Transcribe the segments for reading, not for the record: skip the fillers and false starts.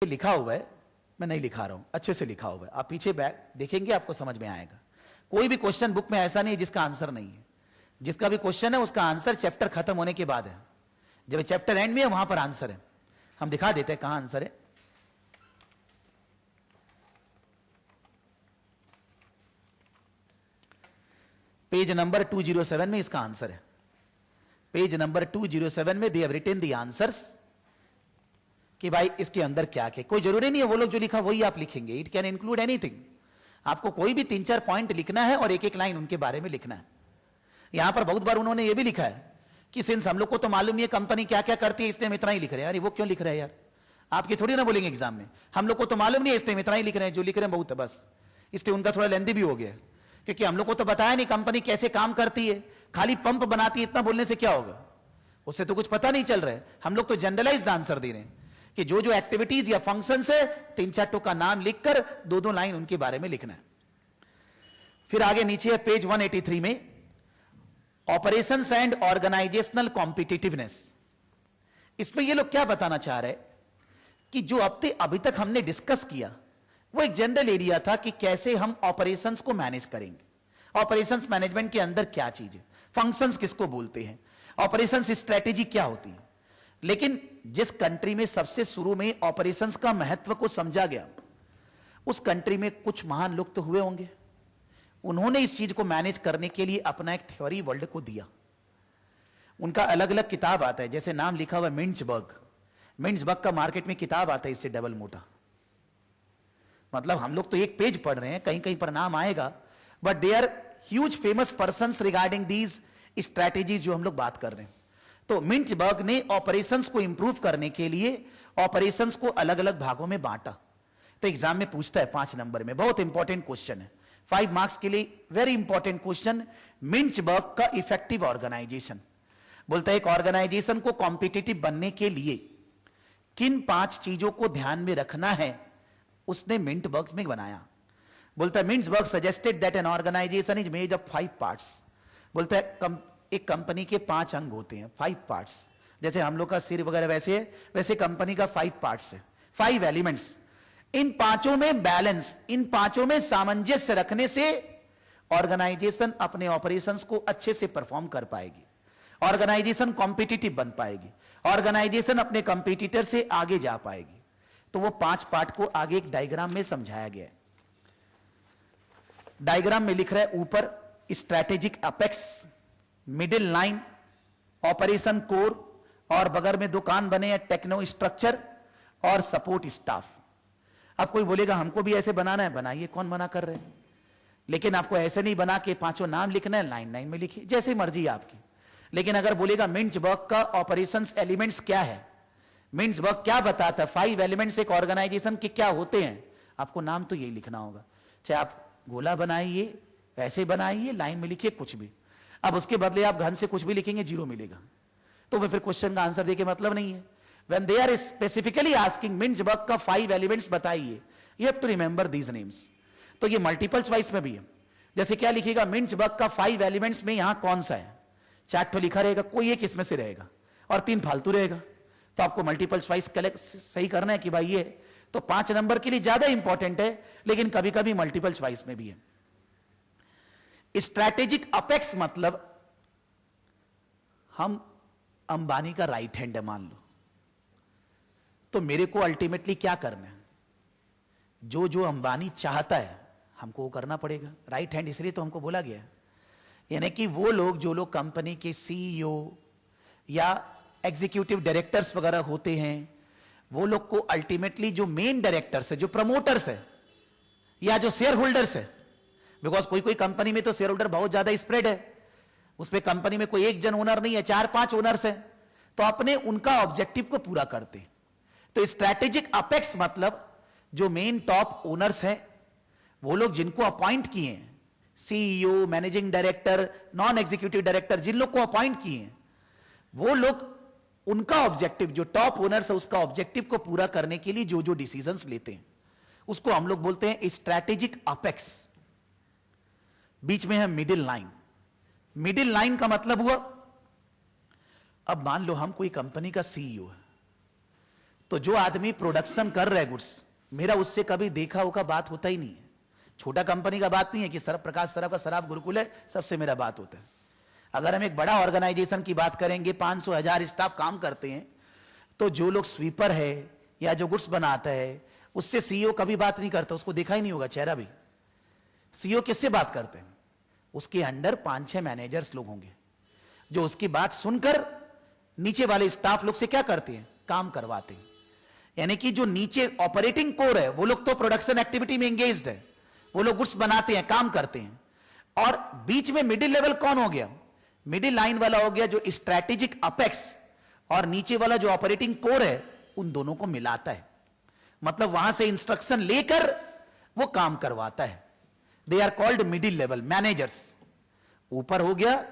लिखा हुआ है, मैं नहीं लिखा रहा हूं, अच्छे से लिखा हुआ है, आप पीछे बैक देखेंगे आपको समझ में आएगा। कोई भी क्वेश्चन बुक में ऐसा नहीं है जिसका आंसर नहीं है। जिसका भी क्वेश्चन है उसका आंसर चैप्टर खत्म होने के बाद है। जब चैप्टर एंड में है वहां पर आंसर है। हम दिखा देते हैं कहां आंसर है। पेज नंबर 207 में इसका आंसर है। पेज नंबर 207 में they have written the answers कि भाई इसके अंदर क्या क्या। कोई जरूरी नहीं है वो लोग जो लिखा वही आप लिखेंगे, इट कैन इंक्लूड एनीथिंग। आपको कोई भी 3-4 पॉइंट लिखना है और एक एक लाइन उनके बारे में लिखना है। यहां पर बहुत बार उन्होंने ये भी लिखा है कि सिंस हम लोग को तो मालूम है कंपनी क्या क्या करती है इसलिए हम इतना ही लिख रहे हैं। यार वो क्यों लिख रहे हैं यार, आपकी थोड़ी ना बोलेंगे एग्जाम में हम लोग को तो मालूम नहीं है इसलिए इतना ही लिख रहे हैं, जो लिख रहे हैं बहुत है बस। इसलिए उनका थोड़ा लेंदी भी हो गया क्योंकि हम लोग को तो बताया नहीं कंपनी कैसे काम करती है, खाली पंप बनाती है, इतना बोलने से क्या होगा, उससे तो कुछ पता नहीं चल रहा है। हम लोग तो जनरलाइज्ड आंसर दे रहे हैं कि जो जो एक्टिविटीज या फंक्शंस है 3-4 का नाम लिखकर 2-2 लाइन उनके बारे में लिखना है। फिर आगे नीचे है पेज 183 में ऑपरेशंस एंड ऑर्गेनाइजेशनल कॉम्पिटिटिवनेस। इसमें ये लोग क्या बताना चाह रहे हैं कि जो अभी तक हमने डिस्कस किया वो एक जनरल एरिया था कि कैसे हम ऑपरेशंस को मैनेज करेंगे। ऑपरेशंस मैनेजमेंट के अंदर क्या चीज है, फंक्शंस किसको बोलते हैं, ऑपरेशंस स्ट्रेटेजी क्या होती है। लेकिन जिस कंट्री में सबसे शुरू में ऑपरेशंस का महत्व को समझा गया उस कंट्री में कुछ महान लोग तो हुए होंगे। उन्होंने इस चीज को मैनेज करने के लिए अपना एक थ्योरी वर्ल्ड को दिया। उनका अलग अलग किताब आता है, जैसे नाम लिखा हुआ मिंट्सबर्ग। मिंट्सबर्ग का मार्केट में किताब आता है इससे डबल मोटा। मतलब हम लोग तो एक पेज पढ़ रहे हैं, कहीं कहीं पर नाम आएगा, but they are huge famous persons regarding these strategies जो हम लोग बात कर रहे हैं। तो मिंट्सबर्ग ने ऑपरेशंस को इंप्रूव करने के लिए ऑपरेशंस को अलग अलग भागों में बांटा। तो एग्जाम में पूछता है 5 नंबर में, बहुत इंपॉर्टेंट क्वेश्चन है, 5 मार्क्स के लिए वेरी इंपॉर्टेंट क्वेश्चन। मिंट्सबर्ग का इफेक्टिव ऑर्गेनाइजेशन बोलता है एक ऑर्गेनाइजेशन को कॉम्पिटिटिव बनने के लिए किन 5 चीजों को ध्यान में रखना है उसने मिंट्सबर्ग में बनाया। बोलता है Mintzberg suggested that an organisation is made of 5 parts. बोलता है एक कंपनी के 5 अंग होते हैं, 5 पार्ट्स। जैसे हम लोग का सिर वगैरह वैसे है, वैसे कंपनी का 5 पार्ट्स है, 5 एलिमेंट्स। इन 5 में बैलेंस, इन 5 में सामंजस्य रखने से ऑर्गेनाइजेशन अपने ऑपरेशंस को अच्छे से परफॉर्म कर पाएगी, ऑर्गेनाइजेशन कॉम्पिटिटिव बन पाएगी, ऑर्गेनाइजेशन अपने कंपटीटर से आगे जा पाएगी। तो वो 5 पार्ट को आगे एक डायग्राम में समझाया गया है। डायग्राम में लिख रहा है ऊपर strategic apex, middle line, operation core, और बगल में दुकान बने हैं टेक्नो स्ट्रक्चर और सपोर्ट स्टाफ। अब कोई बोलेगा हमको भी ऐसे बनाना है, बनाइए, कौन मना कर रहे हैं, लेकिन आपको ऐसे नहीं बना के 5 नाम लिखना है, लाइन लाइन में लिखिए, जैसे मर्जी है आपकी। लेकिन अगर बोलेगा मिंट्सबर्ग का ऑपरेशंस एलिमेंट्स क्या है, मिंट्सबर्ग क्या बताता है, 5 एलिमेंट्स एक ऑर्गेनाइजेशन के क्या होते हैं, आपको नाम तो यही लिखना होगा। चाहे आप गोला बनाइए, ऐसे बनाइए, लाइन में लिखिए, कुछ भी। अब उसके बदले आप घन से कुछ भी लिखेंगे 0 मिलेगा, तो फिर क्वेश्चन का आंसर देके मतलब नहीं है। When they are specifically asking Mintzberg का 5 एलिमेंट्स बताइए, you have to remember these names। तो ये मल्टीपल चॉइस में भी है। जैसे क्या लिखिएगा, मिंट्सबर्ग का 5 एलिमेंट्स में यहां कौन सा है, 4 तो लिखा रहेगा, कोई एक इसमें से रहेगा और 3 फालतू रहेगा। तो आपको मल्टीपल चॉइस कलेक्ट सही करना है कि भाई ये तो 5 नंबर के लिए ज्यादा इंपॉर्टेंट है, लेकिन कभी कभी मल्टीपल चॉइस में भी है। स्ट्रैटेजिक अपेक्स मतलब हम अंबानी का राइट हैंड है मान लो, तो मेरे को अल्टीमेटली क्या करना है, जो जो अंबानी चाहता है हमको वो करना पड़ेगा। राइट हैंड इसलिए तो हमको बोला गया है, यानी कि वो लोग जो लोग कंपनी के सीईओ या एग्जीक्यूटिव डायरेक्टर्स वगैरह होते हैं, वो लोग को अल्टीमेटली जो मेन डायरेक्टर्स है, जो प्रमोटर्स है या जो शेयर होल्डर्स है, बिकॉज कोई कोई कंपनी में तो शेयर होल्डर बहुत ज्यादा स्प्रेड है, उसमें कंपनी में कोई एक जन ओनर नहीं है, 4-5 ओनर्स है, तो अपने उनका ऑब्जेक्टिव को पूरा करते हैं। तो स्ट्रैटेजिक अपेक्स मतलब जो मेन टॉप ओनर्स हैं, वो लोग जिनको अपॉइंट किए हैं, CEO, managing director, non executive director, जिन लोग को अपॉइंट किए हैं, वो लोग उनका ऑब्जेक्टिव, जो टॉप ओनर्स है उसका ऑब्जेक्टिव को पूरा करने के लिए जो जो डिसीजंस लेते हैं उसको हम लोग बोलते हैं स्ट्रैटेजिक अपेक्स। बीच में है मिडिल लाइन। मिडिल लाइन का मतलब हुआ, अब मान लो हम कोई कंपनी का सीईओ है, तो जो आदमी प्रोडक्शन कर रहे गुड्स, मेरा उससे कभी देखा होगा बात होता ही नहीं है। छोटा कंपनी का बात नहीं है कि सर प्रकाश सराफ का सराफ गुरुकुल है, सबसे मेरा बात होता है। अगर हम एक बड़ा ऑर्गेनाइजेशन की बात करेंगे, 500-1000 स्टाफ काम करते हैं, तो जो लोग स्वीपर है या जो गुड्स बनाता है, उससे सीईओ कभी बात नहीं करता, उसको देखा ही नहीं होगा चेहरा भी। सीईओ किससे बात करते हैं? उसके अंडर 5-6 मैनेजर्स लोग होंगे जो उसकी बात सुनकर नीचे वाले स्टाफ लोग से क्या करते हैं, काम करवाते हैं। यानी कि जो नीचे ऑपरेटिंग कोर है, वो लोग तो प्रोडक्शन एक्टिविटी में एंगेज्ड है, वो लोग गुड्स बनाते हैं, काम करते हैं। और बीच में मिडिल लेवल कौन हो गया? मिडिल लाइन वाला हो गया जो स्ट्रैटेजिक अपेक्स, और नीचे वाला जो ऑपरेटिंग कोर है, उन दोनों को मिलाता है। मतलब वहां से इंस्ट्रक्शन लेकर वो काम करवाता है। They are called middle level managers. ऊपर हो गया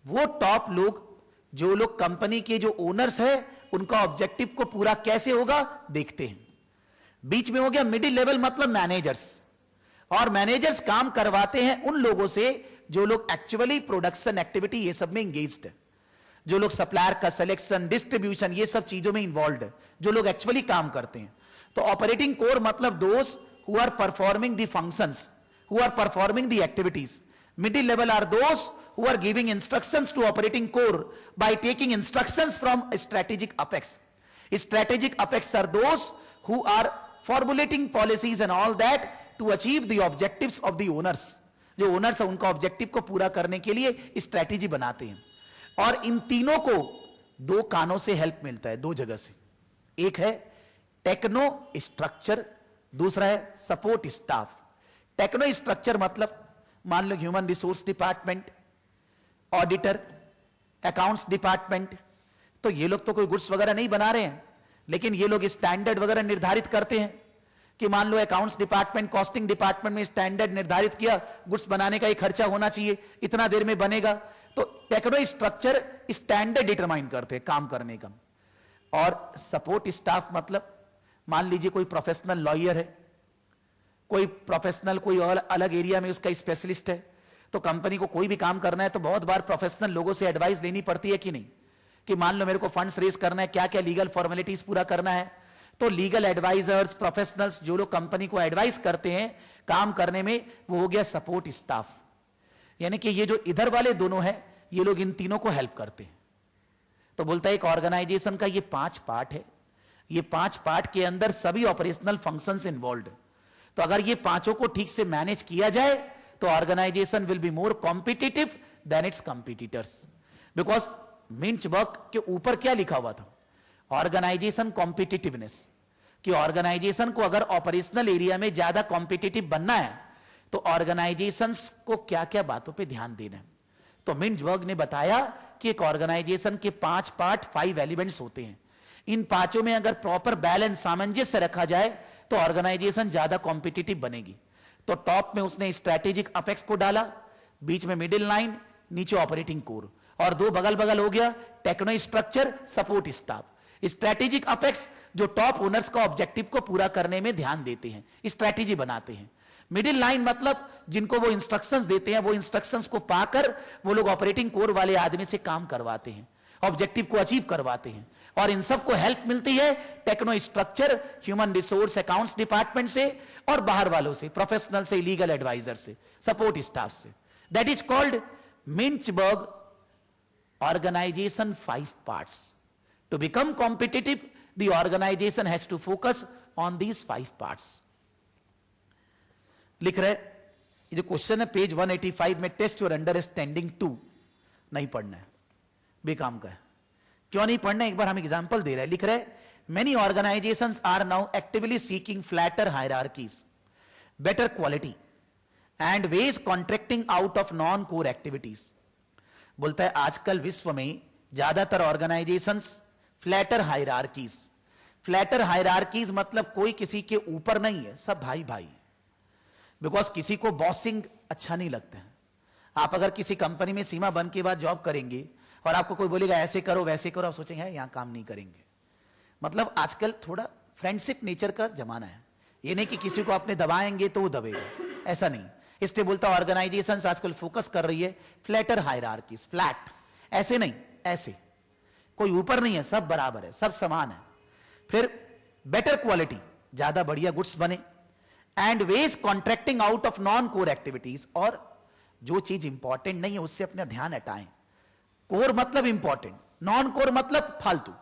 वो टॉप लोग, जो लोग कंपनी के जो ओनर्स है, उनका ऑब्जेक्टिव को पूरा कैसे होगा देखते हैं। बीच में हो गया मिडिल लेवल, मतलब मैनेजर्स। और मैनेजर्स काम करवाते हैं उन लोगों से जो लोग एक्चुअली प्रोडक्शन एक्टिविटी ये सब में इंगेज्ड है, जो लोग सप्लायर का सिलेक्शन, डिस्ट्रीब्यूशन, ये सब चीजों में इन्वॉल्व है, जो लोग एक्चुअली काम करते हैं। तो ऑपरेटिंग कोर मतलब those who are performing the functions, who are performing the activities. Middle level are those who are giving instructions to operating core by taking instructions from strategic apex. Strategic apex are those who are formulating policies and all that to achieve the objectives of the owners. जो owners है उनका objective को पूरा करने के लिए strategy बनाते हैं। और इन तीनों को दो कानों से help मिलता है, दो जगह से। एक है टेक्नो स्ट्रक्चर, दूसरा है सपोर्ट स्टाफ। टेक्नो स्ट्रक्चर मतलब मान लो human resource department, auditor, accounts department, तो ये लोग तो कोई गुड्स वगैरह नहीं बना रहे हैं, लेकिन ये लोग स्टैंडर्ड वगैरह निर्धारित करते हैं कि मान लो अकाउंट्स डिपार्टमेंट, कॉस्टिंग डिपार्टमेंट में स्टैंडर्ड निर्धारित किया, गुड्स बनाने का एक खर्चा होना चाहिए, इतना देर में बनेगा। तो टेक्नो स्ट्रक्चर स्टैंडर्ड डिटरमाइन करते हैं काम करने का। और सपोर्ट स्टाफ मतलब मान लीजिए कोई प्रोफेशनल लॉयर है, कोई प्रोफेशनल कोई और अलग एरिया में उसका स्पेशलिस्ट है, तो कंपनी को कोई भी काम करना है तो बहुत बार प्रोफेशनल लोगों से एडवाइस लेनी पड़ती है कि नहीं, कि मान लो मेरे को फंड्स रेज करना है, क्या क्या लीगल फॉर्मेलिटीज पूरा करना है। तो लीगल एडवाइजर्स, प्रोफेशनल्स, जो लोग कंपनी को एडवाइस करते हैं काम करने में, वो हो गया सपोर्ट स्टाफ। यानी कि ये जो इधर वाले दोनों हैं, ये लोग इन तीनों को हेल्प करते हैं। तो बोलता है एक ऑर्गेनाइजेशन का ये 5 पार्ट है, ये 5 पार्ट के अंदर सभी ऑपरेशनल फंक्शंस इन्वॉल्व है। तो अगर ये पांचों को ठीक से मैनेज किया जाए तो organisation will be more competitive than its competitors. Because Mintzberg के ऊपर क्या लिखा हुआ था? ऑर्गेनाइजेशन कॉम्पिटिटिवनेस, कि ऑर्गेनाइजेशन को अगर ऑपरेशनल एरिया में ज्यादा कॉम्पिटिटिव बनना है तो ऑर्गेनाइजेशंस को क्या क्या बातों पे ध्यान देना है। तो मिंचबर्ग ने बताया कि एक ऑर्गेनाइजेशन के 5 पार्ट, 5 एलिमेंट्स होते हैं। इन पांचों में अगर प्रॉपर बैलेंस, सामंजस्य रखा जाए तो ऑर्गेनाइजेशन ज्यादा कॉम्पिटिटिव बनेगी। तो टॉप में उसने स्ट्रैटेजिक अपेक्स को डाला, बीच में मिडिल लाइन, नीचे ऑपरेटिंग कोर, और दो बगल बगल हो गया techno structure, support staff. Strategic apex जो टॉप ओनर्स का ऑब्जेक्टिव को पूरा करने में ध्यान देते हैं, स्ट्रैटेजी बनाते हैं। मिडिल लाइन मतलब जिनको वो इंस्ट्रक्शंस देते हैं, वो इंस्ट्रक्शंस को पाकर वो लोग ऑपरेटिंग कोर वाले आदमी से काम करवाते हैं, ऑब्जेक्टिव को अचीव करवाते हैं। और इन सबको हेल्प मिलती है techno structure, human resource, accounts department से, और बाहर वालों से, प्रोफेशनल से, लीगल एडवाइजर से, सपोर्ट स्टाफ से। That is called Mintzberg organisation 5 parts. To become competitive the organisation has to focus on these 5 parts. लिख रहे ये जो क्वेश्चन है पेज 185 में, टेस्ट योर अंडरस्टैंडिंग 2 नहीं पढ़ना है, बेकाम का है। क्यों नहीं पढ़ना? एक बार हम एग्जांपल दे रहे हैं। लिख रहे many organisations are now actively seeking flatter hierarchies, better quality and wage contracting out of non core activities. बोलता है आजकल विश्व में ज्यादातर organisations flatter hierarchies, flatter hierarchies मतलब कोई किसी के ऊपर नहीं है, सब भाई भाई। बिकॉज किसी को बॉसिंग अच्छा नहीं लगता है। आप अगर किसी कंपनी में सीमा बंद के बाद जॉब करेंगे और आपको कोई बोलेगा ऐसे करो वैसे करो, आप सोचेंगे यहां काम नहीं करेंगे। मतलब आजकल थोड़ा फ्रेंडशिप नेचर का जमाना है, ये नहीं कि किसी को आपने दबाएंगे तो वो दबेगा, ऐसा नहीं। इसलिए बोलता ऑर्गेनाइजेशंस आजकल फोकस कर रही है फ्लैटर हायरार्कीज, फ्लैट, ऐसे नहीं, ऐसे कोई ऊपर नहीं है, सब बराबर है, सब समान है। फिर बेटर क्वालिटी, ज्यादा बढ़िया गुड्स बने, and wage contracting out of non core activities, और जो चीज इंपॉर्टेंट नहीं है उससे अपना ध्यान हटाएं। कोर मतलब इंपॉर्टेंट, नॉन कोर मतलब फालतू,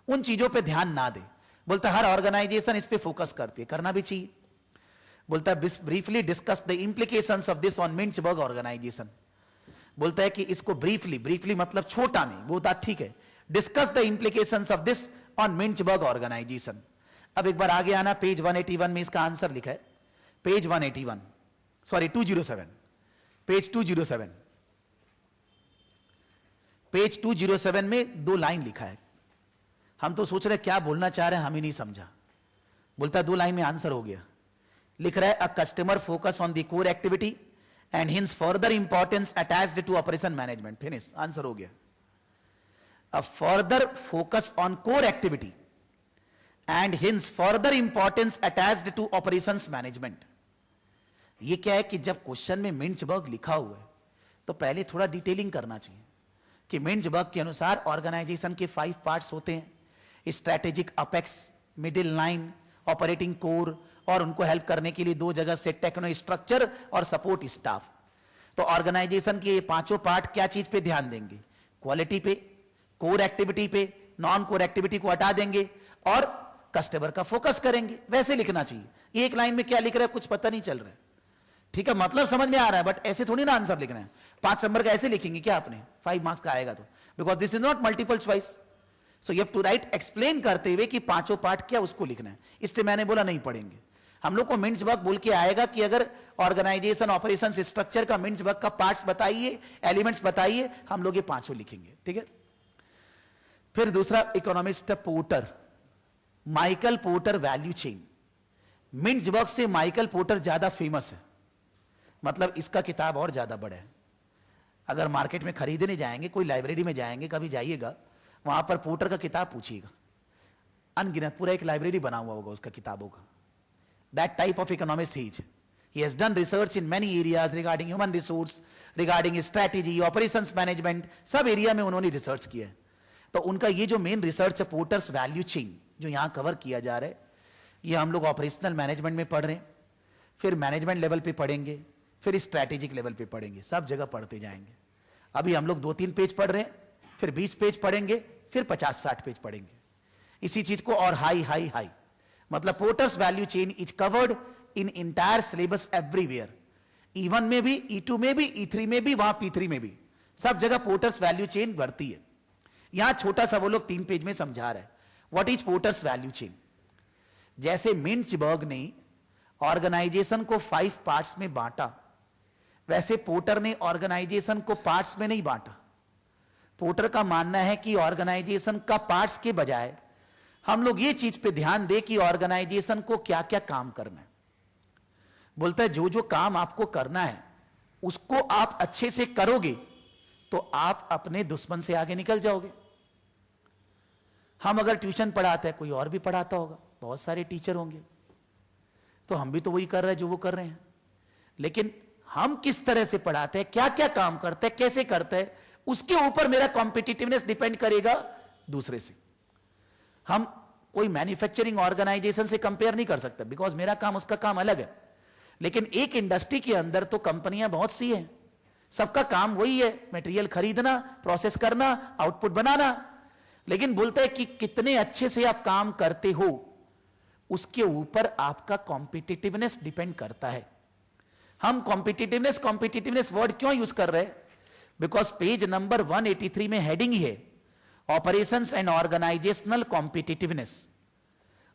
उन चीजों पे ध्यान ना दे। बोलता हर ऑर्गेनाइजेशन इस पे फोकस करती है, करना भी चाहिए। बोलता है briefly discuss the implications of this on Mintzberg organisation. बोलता है कि इसको ब्रीफली मतलब छोटा में, बोलता ठीक है, discuss the implications of this on Mintzberg organisation. अब एक बार आगे आना, पेज 181 में इसका आंसर लिखा है, पेज 181, सॉरी 207, पेज 207, पेज 207 में 2 लाइन लिखा है। हम तो सोच रहे क्या बोलना चाह रहे हैं, हम ही नहीं समझा। बोलता 2 लाइन में आंसर हो गया। लिख रहा है a customer focus on the core activity and hence further importance attached to operation management. Finish, answer हो गया। A further focus on core activity and hence further importance attached to operations management. ये क्या है कि जब question में मिंचबर्ग लिखा हुआ है तो पहले थोड़ा डिटेलिंग करना चाहिए कि मिंचबर्ग के अनुसार ऑर्गेनाइजेशन के 5 पार्ट्स होते हैं, strategic apex, middle line, operating core, और उनको हेल्प करने के लिए 2 जगह से टेक्नो स्ट्रक्चर और सपोर्ट स्टाफ। तो ऑर्गेनाइजेशन के ये 5 पार्ट क्या चीज पे ध्यान देंगे? क्वालिटी पे, कोर एक्टिविटी पे, नॉन कोर एक्टिविटी को हटा देंगे और कस्टमर का फोकस करेंगे। वैसे लिखना चाहिए। एक लाइन में क्या लिख रहा है कुछ पता नहीं चल रहा है, ठीक है, मतलब समझ में आ रहा है, बट ऐसे थोड़ी ना आंसर लिखना है। 5 नंबर का ऐसे लिखेंगे क्या आपने? 5 मार्क्स का आएगा तो, because this is not multiple choice. So you have to write explain करते हुए कि 5 पार्ट क्या उसको लिखना है। इससे मैंने बोला नहीं पढ़ेंगे। हम लोग को मिंचबर्ग बोल के आएगा कि अगर ऑर्गेनाइजेशन ऑपरेशन स्ट्रक्चर का मिंचबर्ग का पार्ट्स बताइए, एलिमेंट्स बताइए, हम लोग ये 5 लिखेंगे, ठीक है। फिर दूसरा economist Porter, Michael Porter value chain. Mintzberg से माइकल पोर्टर ज्यादा फेमस है, मतलब इसका किताब और ज्यादा बड़ा है। अगर मार्केट में खरीदने जाएंगे, कोई लाइब्रेरी में जाएंगे, कभी जाइएगा, वहां पर पोर्टर का किताब पूछिएगा, अनगिनत, पूरा एक लाइब्रेरी बना हुआ होगा उसका किताबों का। That type of economist he is. He has done research in many areas regarding human resource, regarding strategy, operations management, सब एरिया में उन्होंने रिसर्च किया है। तो उनका ये जो मेन रिसर्च है पोर्टर्स वैल्यू चेन, जो यहां कवर किया जा रहा है, ये हम लोग ऑपरेशनल मैनेजमेंट में पढ़ रहे हैं, फिर मैनेजमेंट लेवल पे पढ़ेंगे, फिर स्ट्रैटेजिक लेवल पे पढ़ेंगे, सब जगह पढ़ते जाएंगे। अभी हम लोग 2-3 पेज पढ़ रहे हैं, फिर 20 पेज पढ़ेंगे, फिर 50-60 पेज पढ़ेंगे इसी चीज को। और हाई मतलब porters value chain is covered in entire syllabus everywhere, E1 में भी, E2 में भी, E3 में भी, वहां P3 में भी, सब जगह पोर्टर्स वैल्यू चेन बढ़ती है। यहां छोटा सा वो लोग 3 पेज में समझा रहे हैं what is porters value chain. जैसे मिंचबर्ग ने ऑर्गेनाइजेशन को 5 पार्ट्स में बांटा, वैसे पोर्टर ने ऑर्गेनाइजेशन को पार्ट्स में नहीं बांटा। पोर्टर का मानना है कि ऑर्गेनाइजेशन का पार्ट्स के बजाय हम लोग ये चीज पे ध्यान दे कि ऑर्गेनाइजेशन को क्या क्या काम करना है। बोलता है जो जो काम आपको करना है उसको आप अच्छे से करोगे तो आप अपने दुश्मन से आगे निकल जाओगे। हम अगर ट्यूशन पढ़ाते हैं, कोई और भी पढ़ाता होगा, बहुत सारे टीचर होंगे, तो हम भी तो वही कर रहे हैं जो वो कर रहे हैं, लेकिन हम किस तरह से पढ़ाते हैं, क्या क्या काम करते हैं, कैसे करते हैं, उसके ऊपर मेरा कॉम्पिटिटिवनेस डिपेंड करेगा दूसरे से। हम कोई मैन्युफैक्चरिंग ऑर्गेनाइजेशन से कंपेयर नहीं कर सकते, बिकॉज मेरा काम उसका काम अलग है। लेकिन एक इंडस्ट्री के अंदर तो कंपनियां बहुत सी हैं, सबका काम वही है, मटेरियल खरीदना, प्रोसेस करना, आउटपुट बनाना। लेकिन बोलते हैं कि कितने अच्छे से आप काम करते हो उसके ऊपर आपका कॉम्पिटिटिवनेस डिपेंड करता है। हम कॉम्पिटिटिवनेस वर्ड क्यों यूज कर रहे हैं? बिकॉज पेज नंबर 183 में हेडिंग ही है ऑपरेशंस एंड ऑर्गेनाइजेशनल कॉम्पिटिटिवनेस।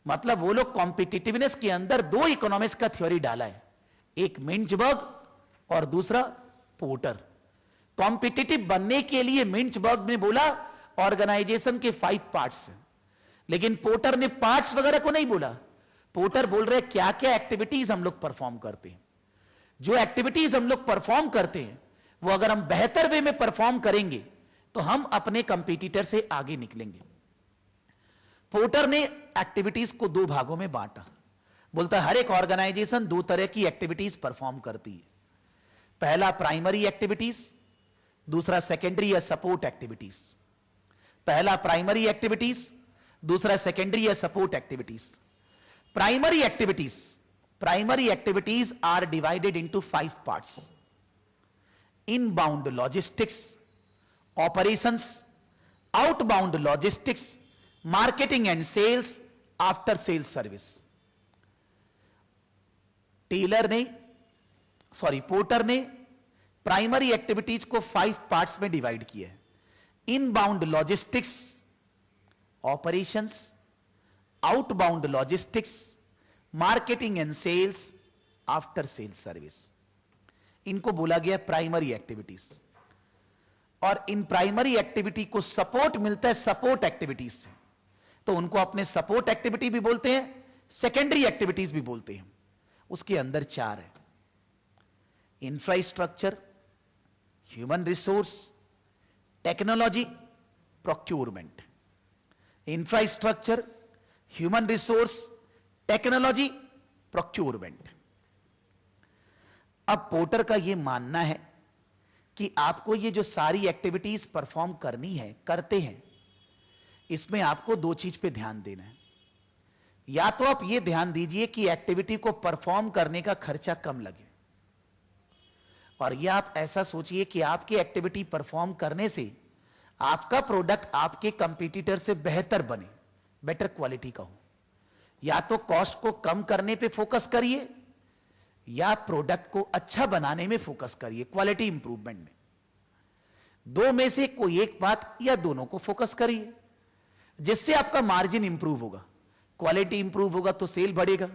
मतलब वो लोग कॉम्पिटिटिवनेस के अंदर 2 इकोनॉमिक्स का थ्योरी डाला है, एक मिंचबर्ग और दूसरा पोर्टर। कॉम्पिटिटिव बनने के लिए मिंचबर्ग ने बोला ऑर्गेनाइजेशन के 5 पार्ट्स, लेकिन पोर्टर ने पार्ट्स वगैरह को नहीं बोला। पोर्टर बोल रहे क्या क्या एक्टिविटीज हम लोग परफॉर्म करते हैं। जो एक्टिविटीज हम लोग परफॉर्म करते हैं वो अगर हम बेहतर वे में परफॉर्म करेंगे तो हम अपने कंपटीटर से आगे निकलेंगे। पोर्टर ने एक्टिविटीज को 2 भागों में बांटा। बोलता है हर एक ऑर्गेनाइजेशन 2 तरह की एक्टिविटीज परफॉर्म करती है, पहला प्राइमरी एक्टिविटीज, दूसरा सेकेंडरी या सपोर्ट एक्टिविटीज। पहला प्राइमरी एक्टिविटीज, दूसरा सेकेंडरी या support activities. Primary activities are divided into 5 parts: inbound logistics, operations, outbound logistics, marketing and sales, after sales service. Porter ने प्राइमरी एक्टिविटीज को 5 पार्ट्स में divide किया है: inbound logistics, operations, outbound logistics, marketing and sales, after sales service. इनको बोला गया primary activities. और इन प्राइमरी एक्टिविटी को सपोर्ट मिलता है सपोर्ट एक्टिविटीज से, तो उनको अपने सपोर्ट एक्टिविटी भी बोलते हैं, सेकेंडरी एक्टिविटीज भी बोलते हैं. उसके अंदर 4 है: infrastructure, human resource, technology, procurement. Infrastructure, human resource, technology, procurement. अब पोर्टर का यह मानना है कि आपको ये जो सारी एक्टिविटीज परफॉर्म करनी है, करते हैं, इसमें आपको 2 चीज पे ध्यान देना है. या तो आप ये ध्यान दीजिए कि एक्टिविटी को परफॉर्म करने का खर्चा कम लगे, और या आप ऐसा सोचिए कि आपकी एक्टिविटी परफॉर्म करने से आपका प्रोडक्ट आपके कंपटीटर से बेहतर बने, बेटर क्वालिटी का हो. या तो कॉस्ट को कम करने पे फोकस करिए, या प्रोडक्ट को अच्छा बनाने में फोकस करिए, क्वालिटी इंप्रूवमेंट में. 2 में से कोई एक बात या दोनों को फोकस करिए, जिससे आपका मार्जिन इंप्रूव होगा. क्वालिटी इंप्रूव होगा तो सेल बढ़ेगा,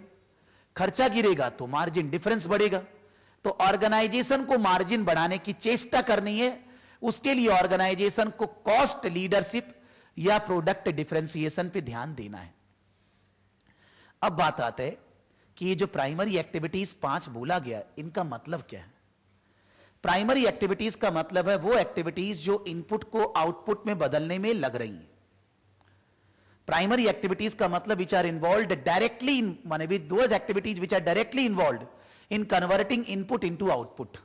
खर्चा गिरेगा तो मार्जिन डिफरेंस बढ़ेगा. तो ऑर्गेनाइजेशन को मार्जिन बढ़ाने की चेष्टा करनी है. उसके लिए ऑर्गेनाइजेशन को कॉस्ट लीडरशिप या प्रोडक्ट डिफरेंशिएशन पे ध्यान देना है. अब बात आता है कि ये जो प्राइमरी एक्टिविटीज 5 बोला गया, इनका मतलब क्या है. प्राइमरी एक्टिविटीज का मतलब है वो एक्टिविटीज जो इनपुट को आउटपुट में बदलने में लग रही हैं. प्राइमरी एक्टिविटीज का मतलब which are involved directly in, माने with those activities which are directly involved in converting input into output.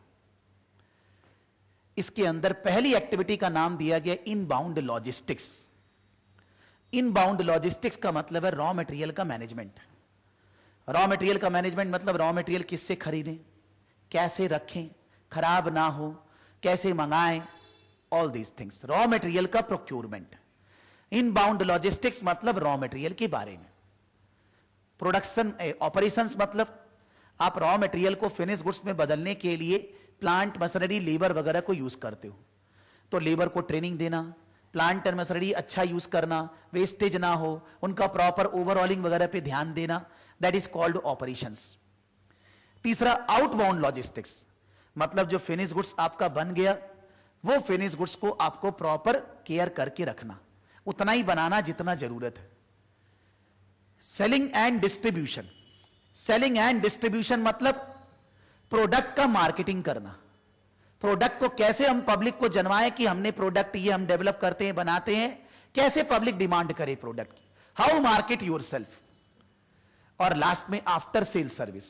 इसके अंदर पहली एक्टिविटी का नाम दिया गया इनबाउंड लॉजिस्टिक्स. इनबाउंड लॉजिस्टिक्स का मतलब है रॉ मटेरियल का मैनेजमेंट. रॉ मटेरियल का मैनेजमेंट मतलब रॉ मटेरियल किससे खरीदें, कैसे रखें, खराब ना हो, कैसे मंगाएं, all these things. Raw material का प्रोक्यूरमेंट. इनबाउंड लॉजिस्टिक्स मतलब रॉ मटेरियल के बारे में. प्रोडक्शन ऑपरेशंस मतलब आप रॉ मटेरियल को फिनिश गुड्स में बदलने के लिए प्लांट मशीनरी लेबर वगैरह को यूज करते हो, तो लेबर को ट्रेनिंग देना, प्लांट एंड मशीनरी अच्छा यूज करना, वेस्टेज ना हो, उनका प्रॉपर ओवरऑलिंग वगैरह पे ध्यान देना, दैट इज कॉल्ड ऑपरेशंस. तीसरा आउटबाउंड लॉजिस्टिक्स मतलब जो फिनिश गुड्स आपका बन गया, वो फिनिश गुड्स को आपको प्रॉपर केयर करके रखना, उतना ही बनाना जितना जरूरत है. Selling and distribution. Selling and distribution मतलब प्रोडक्ट का मार्केटिंग करना. प्रोडक्ट को कैसे हम पब्लिक को जनवाएं कि हमने प्रोडक्ट ये हम डेवलप करते हैं, बनाते हैं, कैसे पब्लिक डिमांड करे प्रोडक्ट की, हाउ मार्केट योरसेल्फ. और लास्ट में after sale service.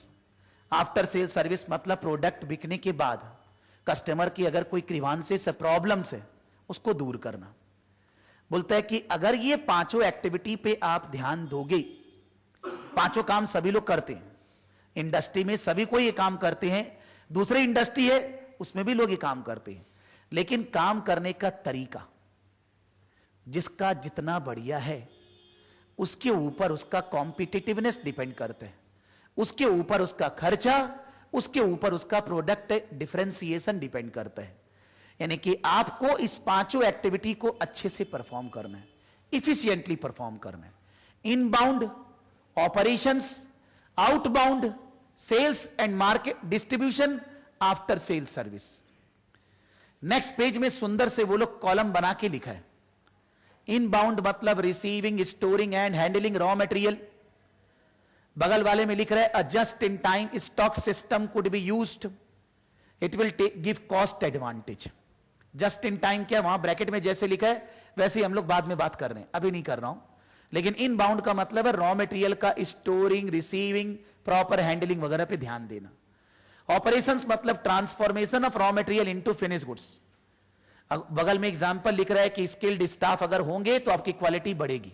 After sale service मतलब प्रोडक्ट बिकने के बाद कस्टमर की अगर कोई ग्रीवांसेस है, प्रॉब्लम्स है, उसको दूर करना. बोलता है कि अगर ये 5 एक्टिविटी पे आप ध्यान दोगे, 5 काम सभी लोग करते हैं, इंडस्ट्री में सभी को ये काम करते हैं, दूसरी इंडस्ट्री है उसमें भी लोग ये काम करते हैं, लेकिन काम करने का तरीका जिसका जितना बढ़िया है उसके ऊपर उसका कॉम्पिटिटिवनेस डिपेंड करता है, उसके ऊपर उसका खर्चा, उसके ऊपर उसका प्रोडक्ट डिफरेंशिएशन डिपेंड करता है. यानी कि आपको इस 5 एक्टिविटी को अच्छे से परफॉर्म करना है, इफिशिएंटली परफॉर्म करना है. Inbound, operations, outbound, sales and market distribution, after sale service. Next page में सुंदर से वो लोग कॉलम बना के लिखा है. इनबाउंड मतलब receiving, storing and handling raw material. बगल वाले में लिख रहा है अ just in time stock system could be used, it will give cost advantage. Just in time क्या, वहां ब्रैकेट में जैसे लिखा है वैसे ही हम लोग बाद में बात कर रहे हैं, अभी नहीं कर रहा हूं. लेकिन इनबाउंड का मतलब है रॉ मटेरियल का स्टोरिंग, रिसीविंग, प्रॉपर हैंडलिंग वगैरह पे ध्यान देना. ऑपरेशंस मतलब transformation of raw material into finish goods. बगल में एग्जांपल लिख रहा है कि स्किल्ड स्टाफ अगर होंगे तो आपकी क्वालिटी बढ़ेगी.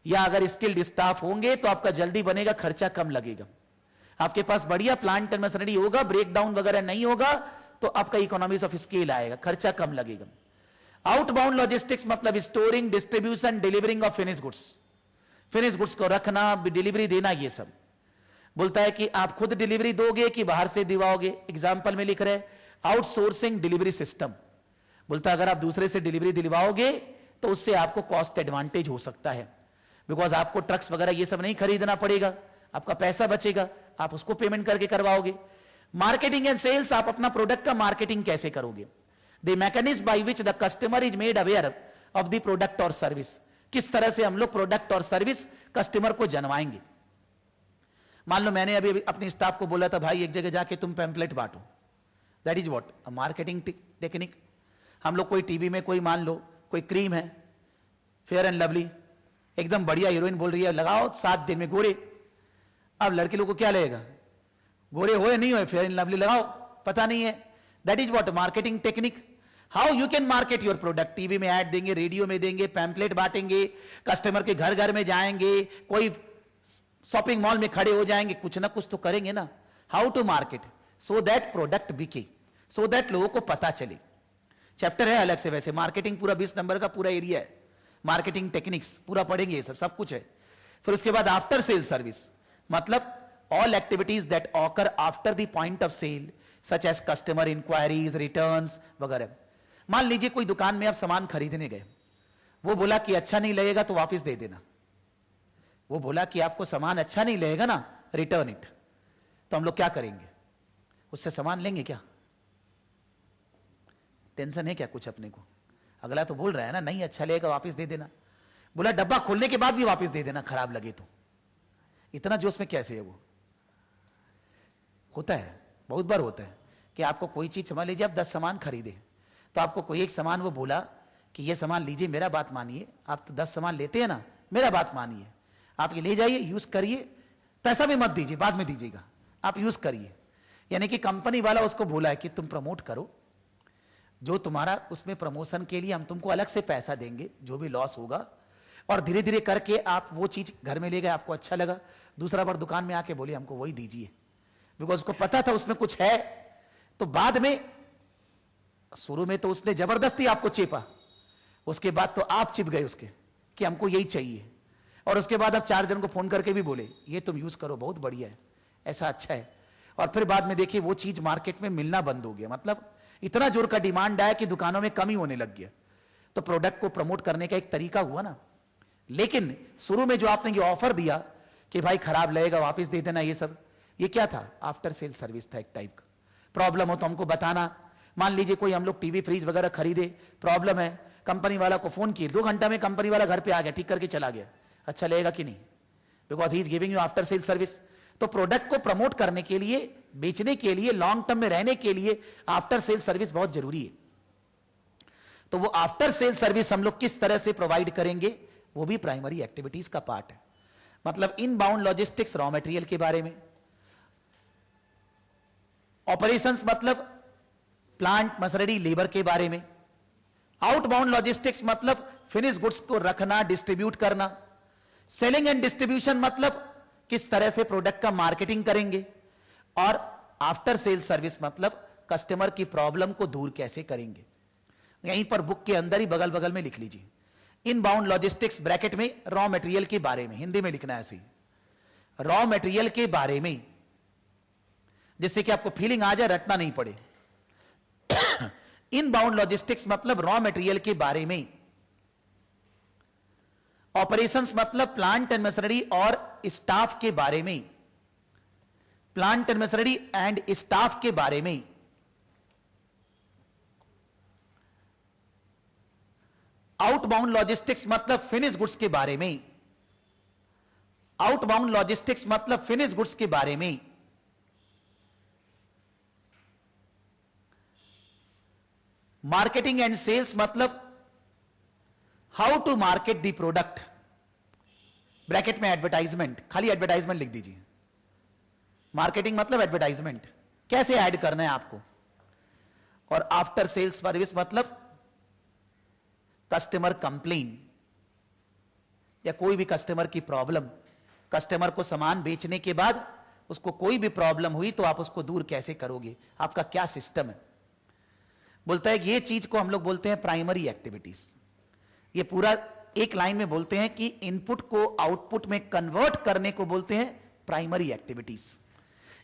या अगर स्किल्ड स्टाफ होंगे तो आपका जल्दी बनेगा, खर्चा कम लगेगा। आपके पास बढ़िया प्लांट एंड मशीनरी होगा, ब्रेकडाउन वगैरह नहीं होगा, तो आपका इकोनॉमीज ऑफ स्केल आएगा, खर्चा कम लगेगा। आउटबाउंड लॉजिस्टिक्स मतलब storing, distribution, delivering of finish goods, finish goods को रखना, डिलीवरी देना, ये सब। बोलता है कि आप खुद डिलीवरी दोगे कि बाहर से दिवाओगे। एग्जाम्पल में लिख रहे आउटसोर्सिंग डिलीवरी सिस्टम। बोलता है अगर आप दूसरे से डिलीवरी दिलवाओगे तो उससे आपको कॉस्ट एडवांटेज हो सकता है, बिकॉज आपको ट्रक्स वगैरह ये सब नहीं खरीदना पड़ेगा, आपका पैसा बचेगा, आप उसको पेमेंट करके करवाओगे। मार्केटिंग एंड सेल्स, आप अपना प्रोडक्ट का मार्केटिंग कैसे करोगे। The mechanism by which the customer is made aware of the product और सर्विस, किस तरह से हम लोग प्रोडक्ट और सर्विस कस्टमर को जनवाएंगे। मान लो मैंने अभी अपने स्टाफ को बोला था भाई एक जगह जाके तुम पैम्पलेट बांटो, that is what a marketing technique. हम लोग कोई टीवी में कोई मान लो कोई क्रीम है फेयर एंड लवली, एकदम बढ़िया हीरोइन बोल रही है लगाओ 7 दिन में गोरे। अब लड़के लोग को क्या लगेगा, गोरे हो या नहीं हो, फेयर एंड लवली लगाओ, पता नहीं है। That is what marketing technique. How you can market your product, TV में ऐड देंगे, रेडियो में देंगे, पैम्पलेट बांटेंगे, कस्टमर के घर घर में जाएंगे, कोई शॉपिंग मॉल में खड़े हो जाएंगे, कुछ ना कुछ तो करेंगे ना। How to market so that product बिके, सो दैट लोगों को पता चले। चैप्टर है अलग से, वैसे मार्केटिंग पूरा 20 नंबर का पूरा एरिया है, मार्केटिंग टेक्निक्स पूरा पढ़ेंगे, ये सब कुछ है। फिर उसके बाद आफ्टर सेल सर्विस मतलब all activities that occur after the point of sale such as customer inquiries, returns वगैरह। मान लीजिए कोई दुकान में आप सामान खरीदने गए, वो बोला कि अच्छा नहीं लगेगा तो वापस दे देना, वो बोला कि आपको सामान अच्छा नहीं लगेगा ना, रिटर्न इट। तो हम लोग क्या करेंगे, उससे सामान लेंगे क्या? टेंशन है क्या कुछ अपने को? अगला तो बोल रहा है ना नहीं अच्छा लगेगा वापस दे देना, बोला डब्बा खोलने के बाद भी वापस दे देना खराब लगे तो। इतना जोश में कैसे है वो? होता है, बहुत बार होता है कि आपको कोई चीज, समझ लीजिए आप 10 सामान खरीदे, तो आपको कोई एक सामान वो बोला कि ये सामान लीजिए, मेरा बात मानिए, आप तो 10 सामान लेते हैं ना, मेरा बात मानिए, आप ये ले जाइए, यूज करिए, पैसा भी मत दीजिए, बाद में दीजिएगा, आप यूज करिए। यानी कि कंपनी वाला उसको बोला है कि तुम प्रमोट करो, जो तुम्हारा उसमें प्रमोशन के लिए हम तुमको अलग से पैसा देंगे, जो भी लॉस होगा, और धीरे धीरे करके आप वो चीज घर में ले गए, आपको अच्छा लगा, दूसरा बार दुकान में आके बोले हमको वही दीजिए, बिकॉज उसको पता था उसमें कुछ है। तो बाद में शुरू में तो उसने जबरदस्ती आपको चेपा, उसके बाद तो आप चिप गए उसके कि हमको यही चाहिए, और उसके बाद आप 4 जन को फोन करके भी बोले ये तुम यूज करो बहुत बढ़िया है, ऐसा अच्छा है, और फिर बाद में देखिए वो चीज मार्केट में मिलना बंद हो गया, मतलब इतना जोर का डिमांड आया कि दुकानों में कमी होने लग गया। तो प्रोडक्ट को प्रमोट करने का एक तरीका हुआ ना। लेकिन शुरू में जो आपने ये ऑफर दिया कि भाई खराब लगेगा वापस दे देना, ये सब ये क्या था? आफ्टर सेल सर्विस था एक टाइप का। प्रॉब्लम हो तो हमको बताना। मान लीजिए कोई हम लोग टीवी फ्रिज वगैरह खरीदे, प्रॉब्लम है, कंपनी वाला को फोन किए, 2 घंटा में कंपनी वाला घर पे आ गया, ठीक करके चला गया, अच्छा लगेगा कि नहीं? Because he is giving you after sale service. तो प्रोडक्ट को प्रमोट करने के लिए, बेचने के लिए, लॉन्ग टर्म में रहने के लिए आफ्टर सेल सर्विस बहुत जरूरी है। तो वो आफ्टर सेल सर्विस हम लोग किस तरह से प्रोवाइड करेंगे, वो भी प्राइमरी एक्टिविटीज का पार्ट है। मतलब इनबाउंड लॉजिस्टिक्स रॉ मटेरियल के बारे में, ऑपरेशंस मतलब प्लांट मशीनरी लेबर के बारे में, आउटबाउंड लॉजिस्टिक्स मतलब फिनिश गुड्स को रखना, डिस्ट्रीब्यूट करना, सेलिंग एंड डिस्ट्रीब्यूशन मतलब किस तरह से प्रोडक्ट का मार्केटिंग करेंगे, और आफ्टर सेल सर्विस मतलब कस्टमर की प्रॉब्लम को दूर कैसे करेंगे। यहीं पर बुक के अंदर ही बगल बगल में लिख लीजिए, इनबाउंड लॉजिस्टिक्स ब्रैकेट में रॉ मटेरियल के बारे में, हिंदी में लिखना है ऐसे, रॉ मटेरियल के बारे में, जिससे कि आपको फीलिंग आ जाए, रटना नहीं पड़े। इनबाउंड लॉजिस्टिक्स मतलब रॉ मटेरियल के बारे में, ऑपरेशंस मतलब प्लांट एंड मशीनरी और स्टाफ के बारे में, plant and machinery and staff के बारे में, आउटबाउंड लॉजिस्टिक्स मतलब फिनिश गुड्स के बारे में, आउटबाउंड लॉजिस्टिक्स मतलब फिनिश गुड्स के बारे में, मार्केटिंग एंड सेल्स मतलब how to market the product, bracket में एडवर्टाइजमेंट, खाली एडवर्टाइजमेंट लिख दीजिए। मार्केटिंग मतलब एडवर्टाइजमेंट, कैसे ऐड करना है आपको, और आफ्टर सेल्स सर्विस मतलब कस्टमर कंप्लेन, या कोई भी कस्टमर की प्रॉब्लम, कस्टमर को सामान बेचने के बाद उसको कोई भी प्रॉब्लम हुई तो आप उसको दूर कैसे करोगे, आपका क्या सिस्टम है। बोलता है कि ये चीज को हम लोग बोलते हैं प्राइमरी एक्टिविटीज। ये पूरा एक लाइन में बोलते हैं कि इनपुट को आउटपुट में कन्वर्ट करने को बोलते हैं प्राइमरी एक्टिविटीज।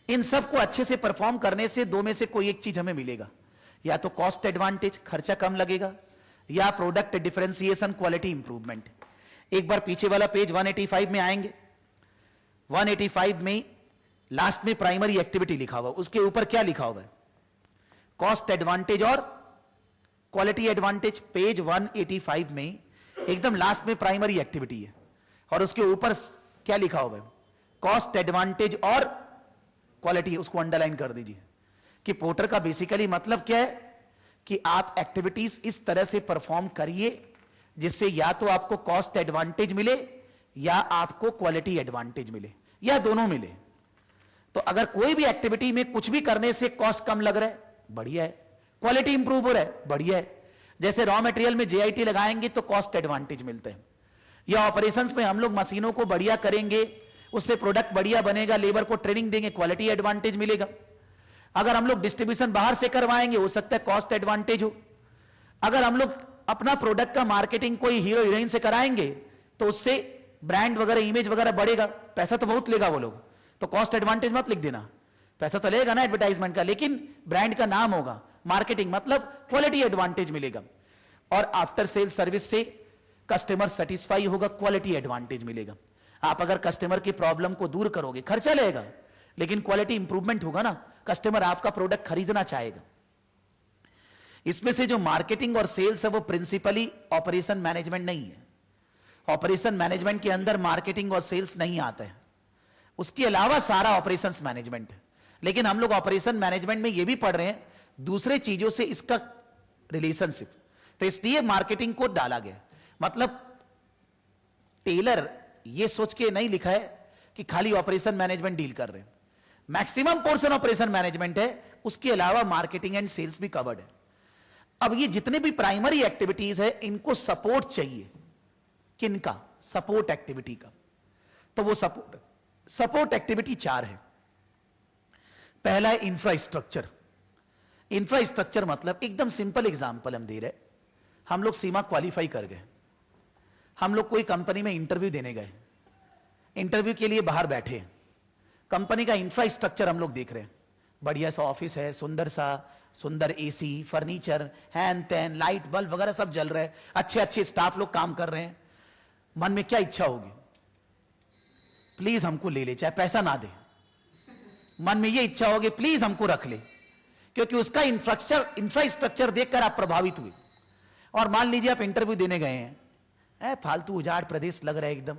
इन सब को अच्छे से परफॉर्म करने से दो में से कोई एक चीज हमें मिलेगा, या तो कॉस्ट एडवांटेज, खर्चा कम लगेगा, या प्रोडक्ट डिफरेंशिएशन, क्वालिटी इंप्रूवमेंट। एक बार पीछे वाला पेज 185 में आएंगे। 185 में लास्ट में प्राइमरी एक्टिविटी लिखा हुआ, उसके ऊपर क्या लिखा हुआ है, कॉस्ट एडवांटेज और क्वालिटी एडवांटेज। पेज 185 में एकदम लास्ट में प्राइमरी एक्टिविटी है और उसके ऊपर क्या लिखा हुआ है, कॉस्ट एडवांटेज और क्वालिटी। उसको अंडरलाइन कर दीजिए कि पोर्टर का बेसिकली मतलब क्या है कि आप एक्टिविटीज इस तरह से परफॉर्म करिए जिससे या तो आपको कॉस्ट एडवांटेज मिले या आपको क्वालिटी एडवांटेज मिले, या दोनों मिले। तो अगर कोई भी एक्टिविटी में कुछ भी करने से कॉस्ट कम लग रहा है, बढ़िया है, क्वालिटी इंप्रूव हो रहा है, बढ़िया है। जैसे रॉ मटेरियल में जेआईटी लगाएंगे तो कॉस्ट एडवांटेज मिलते हैं, या ऑपरेशंस में हम लोग मशीनों को बढ़िया करेंगे, उससे प्रोडक्ट बढ़िया बनेगा, लेबर को ट्रेनिंग देंगे, क्वालिटी एडवांटेज मिलेगा। अगर हम लोग डिस्ट्रीब्यूशन बाहर से करवाएंगे, हो सकता है कॉस्ट एडवांटेज हो। अगर हम लोग अपना प्रोडक्ट का मार्केटिंग कोई हीरो हीरोइन से कराएंगे तो उससे ब्रांड वगैरह, इमेज वगैरह बढ़ेगा, पैसा तो बहुत लेगा वो लोग, तो कॉस्ट एडवांटेज मत लिख देना, पैसा तो लेगा ना एडवर्टाइजमेंट का, लेकिन ब्रांड का नाम होगा, मार्केटिंग मतलब क्वालिटी एडवांटेज मिलेगा। और आफ्टर सेल सर्विस से कस्टमर सेटिस्फाई होगा, क्वालिटी एडवांटेज मिलेगा। आप अगर कस्टमर की प्रॉब्लम को दूर करोगे, खर्चा लगेगा लेकिन क्वालिटी इंप्रूवमेंट होगा ना, कस्टमर आपका प्रोडक्ट खरीदना चाहेगा। इसमें से जो मार्केटिंग और सेल्स है वो प्रिंसिपली ऑपरेशन मैनेजमेंट नहीं है। ऑपरेशन मैनेजमेंट के अंदर मार्केटिंग और सेल्स नहीं आता है, उसके अलावा सारा ऑपरेशंस मैनेजमेंट है। लेकिन हम लोग ऑपरेशन मैनेजमेंट में ये भी पढ़ रहे हैं दूसरे चीजों से इसका रिलेशनशिप, तो इसलिए मार्केटिंग को डाला गया। मतलब टेलर ये सोच के नहीं लिखा है कि खाली ऑपरेशन मैनेजमेंट डील कर रहे हैं, मैक्सिमम पोर्शन ऑपरेशन मैनेजमेंट है, उसके अलावा मार्केटिंग एंड सेल्स भी कवर्ड है। अब ये जितने भी प्राइमरी एक्टिविटीज है इनको सपोर्ट चाहिए, किनका, सपोर्ट एक्टिविटी का। तो वो सपोर्ट एक्टिविटी 4 है। पहला है इंफ्रास्ट्रक्चर। इंफ्रास्ट्रक्चर मतलब एकदम सिंपल एग्जांपल हम दे रहे, हम लोग सीमा क्वालिफाई कर गए, हम लोग कोई कंपनी में इंटरव्यू देने गए, इंटरव्यू के लिए बाहर बैठे, कंपनी का इंफ्रास्ट्रक्चर हम लोग देख रहे हैं, बढ़िया सा ऑफिस है, सुंदर एसी, फर्नीचर, हैन तैन, लाइट बल्ब वगैरह सब जल रहा है, अच्छे अच्छे स्टाफ लोग काम कर रहे हैं। मन में क्या इच्छा होगी, प्लीज हमको ले ले, चाहे पैसा ना दे, मन में ये इच्छा होगी प्लीज हमको रख ले, क्योंकि उसका इंफ्रास्ट्रक्चर देखकर आप प्रभावित हुए। और मान लीजिए आप इंटरव्यू देने गए हैं, फालतू उजाड़ प्रदेश लग रहा है, एकदम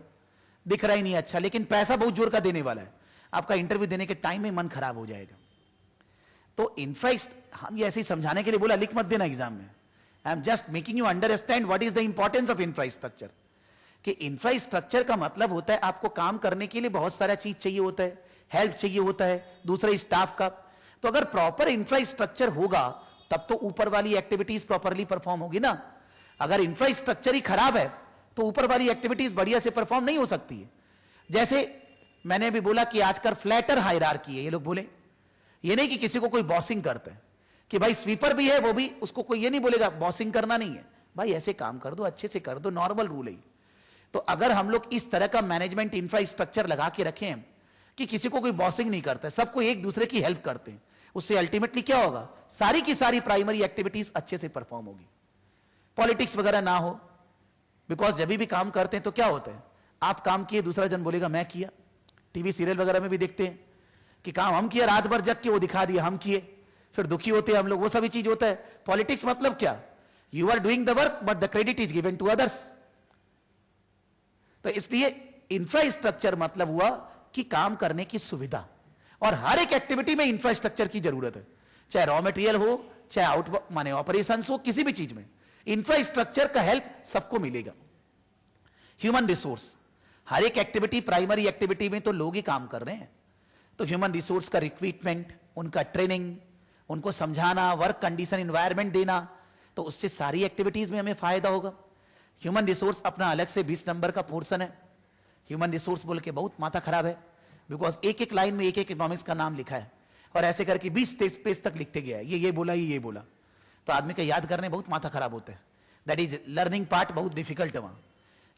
दिख रहा ही नहीं अच्छा, लेकिन पैसा बहुत जोर का देने वाला है, आपका इंटरव्यू देने के टाइम में मन खराब हो जाएगा। तो हम ये ऐसे ही समझाने के लिए बोला, लिख मत देना एग्जाम में, I am just making you understand what is the importance of infrastructure. कि इंफ्रास्ट्रक्चर का मतलब होता है आपको काम करने के लिए बहुत सारा चीज चाहिए होता है, हेल्प चाहिए होता है दूसरे स्टाफ का। तो अगर प्रॉपर इंफ्रास्ट्रक्चर होगा तब तो ऊपर वाली एक्टिविटीज प्रॉपरली परफॉर्म होगी ना। अगर इंफ्रास्ट्रक्चर ही खराब है तो ऊपर वाली एक्टिविटीज बढ़िया से परफॉर्म नहीं हो सकती है। जैसे मैंने भी बोला कि आजकल फ्लैटर हायरार्की है, ये लोग बोले, ये नहीं कि किसी को कोई बॉसिंग करता है कि भाई स्वीपर भी है वो भी, उसको कोई ये नहीं बोलेगा बॉसिंग करना नहीं है, भाई ऐसे काम कर दो, अच्छे से कर दो, नॉर्मल रूल है। तो अगर हम लोग इस तरह का मैनेजमेंट इंफ्रास्ट्रक्चर लगा के रखें कि किसी को कोई बॉसिंग नहीं करता है, सबको एक दूसरे की हेल्प करते हैं, उससे अल्टीमेटली क्या होगा, सारी की सारी प्राइमरी एक्टिविटीज अच्छे से परफॉर्म होगी। पॉलिटिक्स वगैरह ना हो, बिकॉज जब भी काम करते हैं तो क्या होता है, आप काम किए दूसरा जन बोलेगा मैं किया। टीवी सीरियल वगैरह में भी देखते हैं कि काम हम किया, रात भर जग के वो दिखा दिया हम किए, फिर दुखी होते हैं हम लोग, वो सभी चीज होता है। पॉलिटिक्स मतलब क्या, you are doing the work but the credit is given to others. तो इसलिए इंफ्रास्ट्रक्चर मतलब हुआ कि काम करने की सुविधा, और हर एक एक्टिविटी में इंफ्रास्ट्रक्चर की जरूरत है, चाहे रॉ मटेरियल हो, चाहे आउट माने ऑपरेशंस हो, किसी भी चीज में इंफ्रास्ट्रक्चर का हेल्प सबको मिलेगा। ह्यूमन रिसोर्स, हर एक एक्टिविटी, प्राइमरी एक्टिविटी में तो लोग ही काम कर रहे हैं, तो ह्यूमन रिसोर्स का रिक्रूटमेंट, उनका ट्रेनिंग, उनको समझाना, वर्क कंडीशन, एनवायरनमेंट देना, तो उससे सारी एक्टिविटीज में हमें फायदा होगा। ह्यूमन रिसोर्स अपना अलग से 20 नंबर का पोर्शन है। ह्यूमन रिसोर्स बोल के बहुत माथा खराब है, बिकॉज एक एक लाइन में एक एक इकोनॉमिक्स का नाम लिखा है और ऐसे करके 20-23 पेज तक लिखते गया है, ये बोला, ये बोला, तो आदमी का याद करने बहुत माथा खराब होता है। दैट इज लर्निंग पार्ट बहुत डिफिकल्ट है वहां,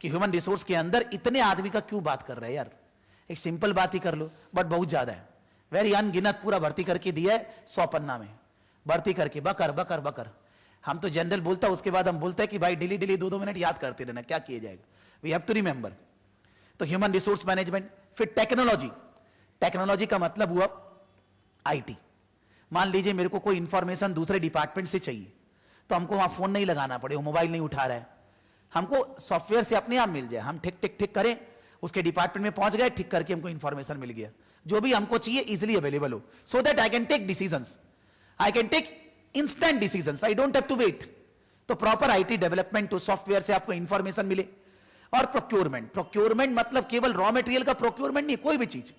कि ह्यूमन रिसोर्स के अंदर इतने आदमी का क्यों बात कर रहे हैं यार, एक सिंपल बात ही कर लो, बट बहुत ज्यादा है, वेरी अनगिनत पूरा भर्ती करके दिया है 100 पन्ना में, भर्ती करके बकर बकर बकर। हम तो जनरल बोलता, उसके बाद हम बोलते हैं कि भाई डेली डेली 2-2 मिनट याद करते रहना, क्या किया जाएगा, वी हैव टू रिमेंबर। तो ह्यूमन रिसोर्स मैनेजमेंट। फिर टेक्नोलॉजी, टेक्नोलॉजी का मतलब हुआ आईटी। मान लीजिए मेरे को कोई इंफॉर्मेशन दूसरे डिपार्टमेंट से चाहिए, तो हमको वहां फोन नहीं लगाना पड़े, वो मोबाइल नहीं उठा रहा है, हमको सॉफ्टवेयर से अपने आप मिल जाए, हम ठिक ठिक ठिक करें, उसके डिपार्टमेंट में पहुंच गए, ठीक करके हमको इंफॉर्मेशन मिल गया, जो भी हमको चाहिए इजिली अवेलेबल हो, so that I can take decisions, I can take instant decisions, I don't have to wait. तो प्रॉपर आईटी डेवलपमेंट तो सॉफ्टवेयर से आपको इंफॉर्मेशन मिले। और प्रोक्योरमेंट, प्रोक्योरमेंट मतलब केवल रॉ मटेरियल का प्रोक्योरमेंट नहीं, कोई भी चीज,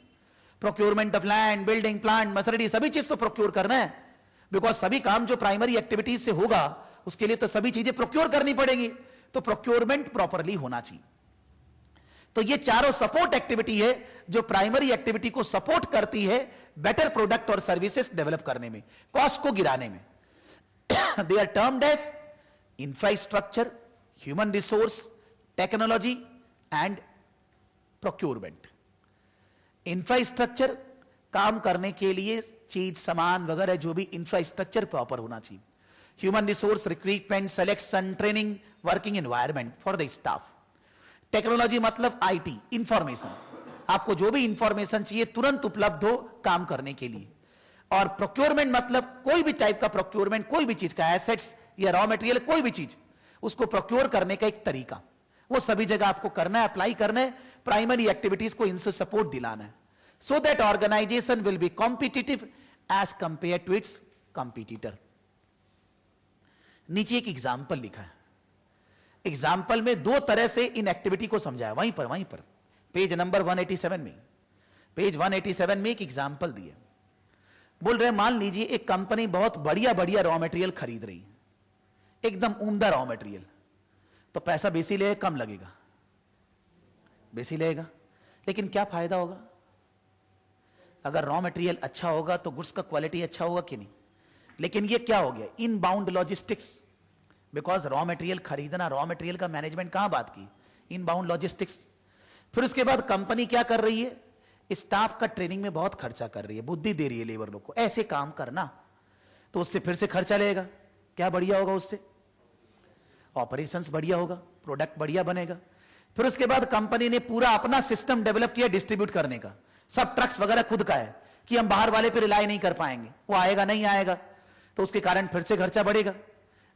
procurement of land, building, plant, machinery, सभी चीज तो प्रोक्योर करना है, बिकॉज सभी काम जो प्राइमरी एक्टिविटीज से होगा उसके लिए तो सभी चीजें प्रोक्योर करनी पड़ेंगी, तो प्रोक्योरमेंट प्रॉपरली होना चाहिए। तो ये चारों सपोर्ट एक्टिविटी है जो प्राइमरी एक्टिविटी को सपोर्ट करती है बेटर प्रोडक्ट और सर्विसेज डेवलप करने में, कॉस्ट को गिराने में। They are termed as infrastructure, human resource, technology and procurement. Infrastructure, काम करने के लिए चीज, सामान वगैरह जो भी इंफ्रास्ट्रक्चर प्रॉपर होना चाहिए। Human resource, recruitment, selection, training, working environment for the staff. Technology मतलब आईटी, इंफॉर्मेशन, आपको जो भी इंफॉर्मेशन चाहिए तुरंत उपलब्ध हो काम करने के लिए। और प्रोक्योरमेंट मतलब कोई भी टाइप का प्रोक्योरमेंट, कोई भी चीज का, एसेट्स या रॉ मटेरियल, कोई भी चीज, उसको प्रोक्योर करने का एक तरीका, वो सभी जगह आपको करना है, अप्लाई करना है, प्राइमरी एक्टिविटीज को इनसे सपोर्ट दिलाना है, so that organization will be competitive as compare to its competitor. नीचे एक एग्जाम्पल लिखा है, एग्जाम्पल में 2 तरह से इन एक्टिविटी को समझाया, वहीं पर पेज नंबर 187 में, पेज 187 में एक एग्जाम्पल दिया। बोल रहे मान लीजिए एक कंपनी बहुत बढ़िया बढ़िया रॉ मटेरियल खरीद रही है, एकदम उम्दा रॉ मटेरियल, तो पैसा बेसी लगेगा कम लगेगा, बेसी लगेगा, लेकिन क्या फायदा होगा? अगर रॉ मटेरियल अच्छा होगा तो गुड्स का क्वालिटी अच्छा होगा कि नहीं? लेकिन ये क्या हो गया, inbound logistics, because raw material खरीदना, रॉ मटेरियल का मैनेजमेंट कहां बात की, इनबाउंड लॉजिस्टिक्स। फिर उसके बाद कंपनी क्या कर रही है, स्टाफ का ट्रेनिंग में बहुत खर्चा कर रही है, बुद्धि दे रही है लेबर लोग को ऐसे काम करना, तो उससे फिर से खर्चा लगेगा, क्या बढ़िया होगा उससे? ऑपरेशंस बढ़िया होगा, प्रोडक्ट बढ़िया बनेगा। फिर उसके बाद कंपनी ने पूरा अपना सिस्टम डेवलप किया डिस्ट्रीब्यूट करने का, सब ट्रक्स वगैरह खुद का है कि हम बाहर वाले पे रिलाई नहीं कर पाएंगे, वो आएगा नहीं आएगा, तो उसके कारण फिर से खर्चा बढ़ेगा,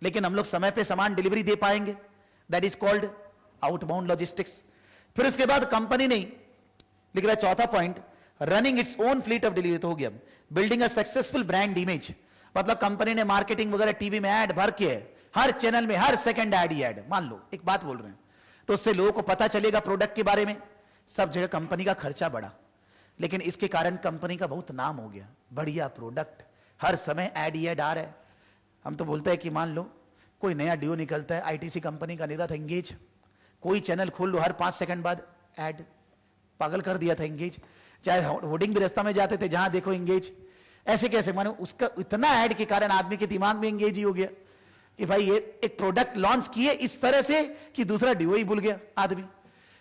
लेकिन हम लोग समय पे सामान डिलीवरी दे पाएंगे, that is called outbound logistics. फिर उसके बाद कंपनी ने लिख रहा है चौथा point, running its own fleet of delivery, तो हो गया building a successful brand image, मतलब कंपनी ने मार्केटिंग वगैरह टीवी में ऐड भर के है, हर चैनल में हर सेकंड ऐड ही ऐड, मान लो एक बात बोल रहे हैं, तो उससे लोगों को पता चलेगा प्रोडक्ट के बारे में, सब जगह कंपनी का खर्चा बढ़ा, लेकिन इसके कारण कंपनी का बहुत नाम हो गया, बढ़िया प्रोडक्ट, हर समय ऐड ही ऐड आ रहा है। हम तो बोलते हैं कि मान लो कोई नया डीओ निकलता है, आईटीसी कंपनी का निकला था एंगेज, कोई चैनल खोल लो हर 5 सेकंड बाद ऐड, पागल कर दिया था एंगेज, चाहे होर्डिंग भी रास्ता में जाते थे जहां देखो एंगेज, ऐसे कैसे, मानो उसका इतना ऐड के कारण आदमी के दिमाग में एंगेज ही हो गया कि भाई ये एक प्रोडक्ट लॉन्च किए इस तरह से कि दूसरा डीओ ही भूल गया आदमी।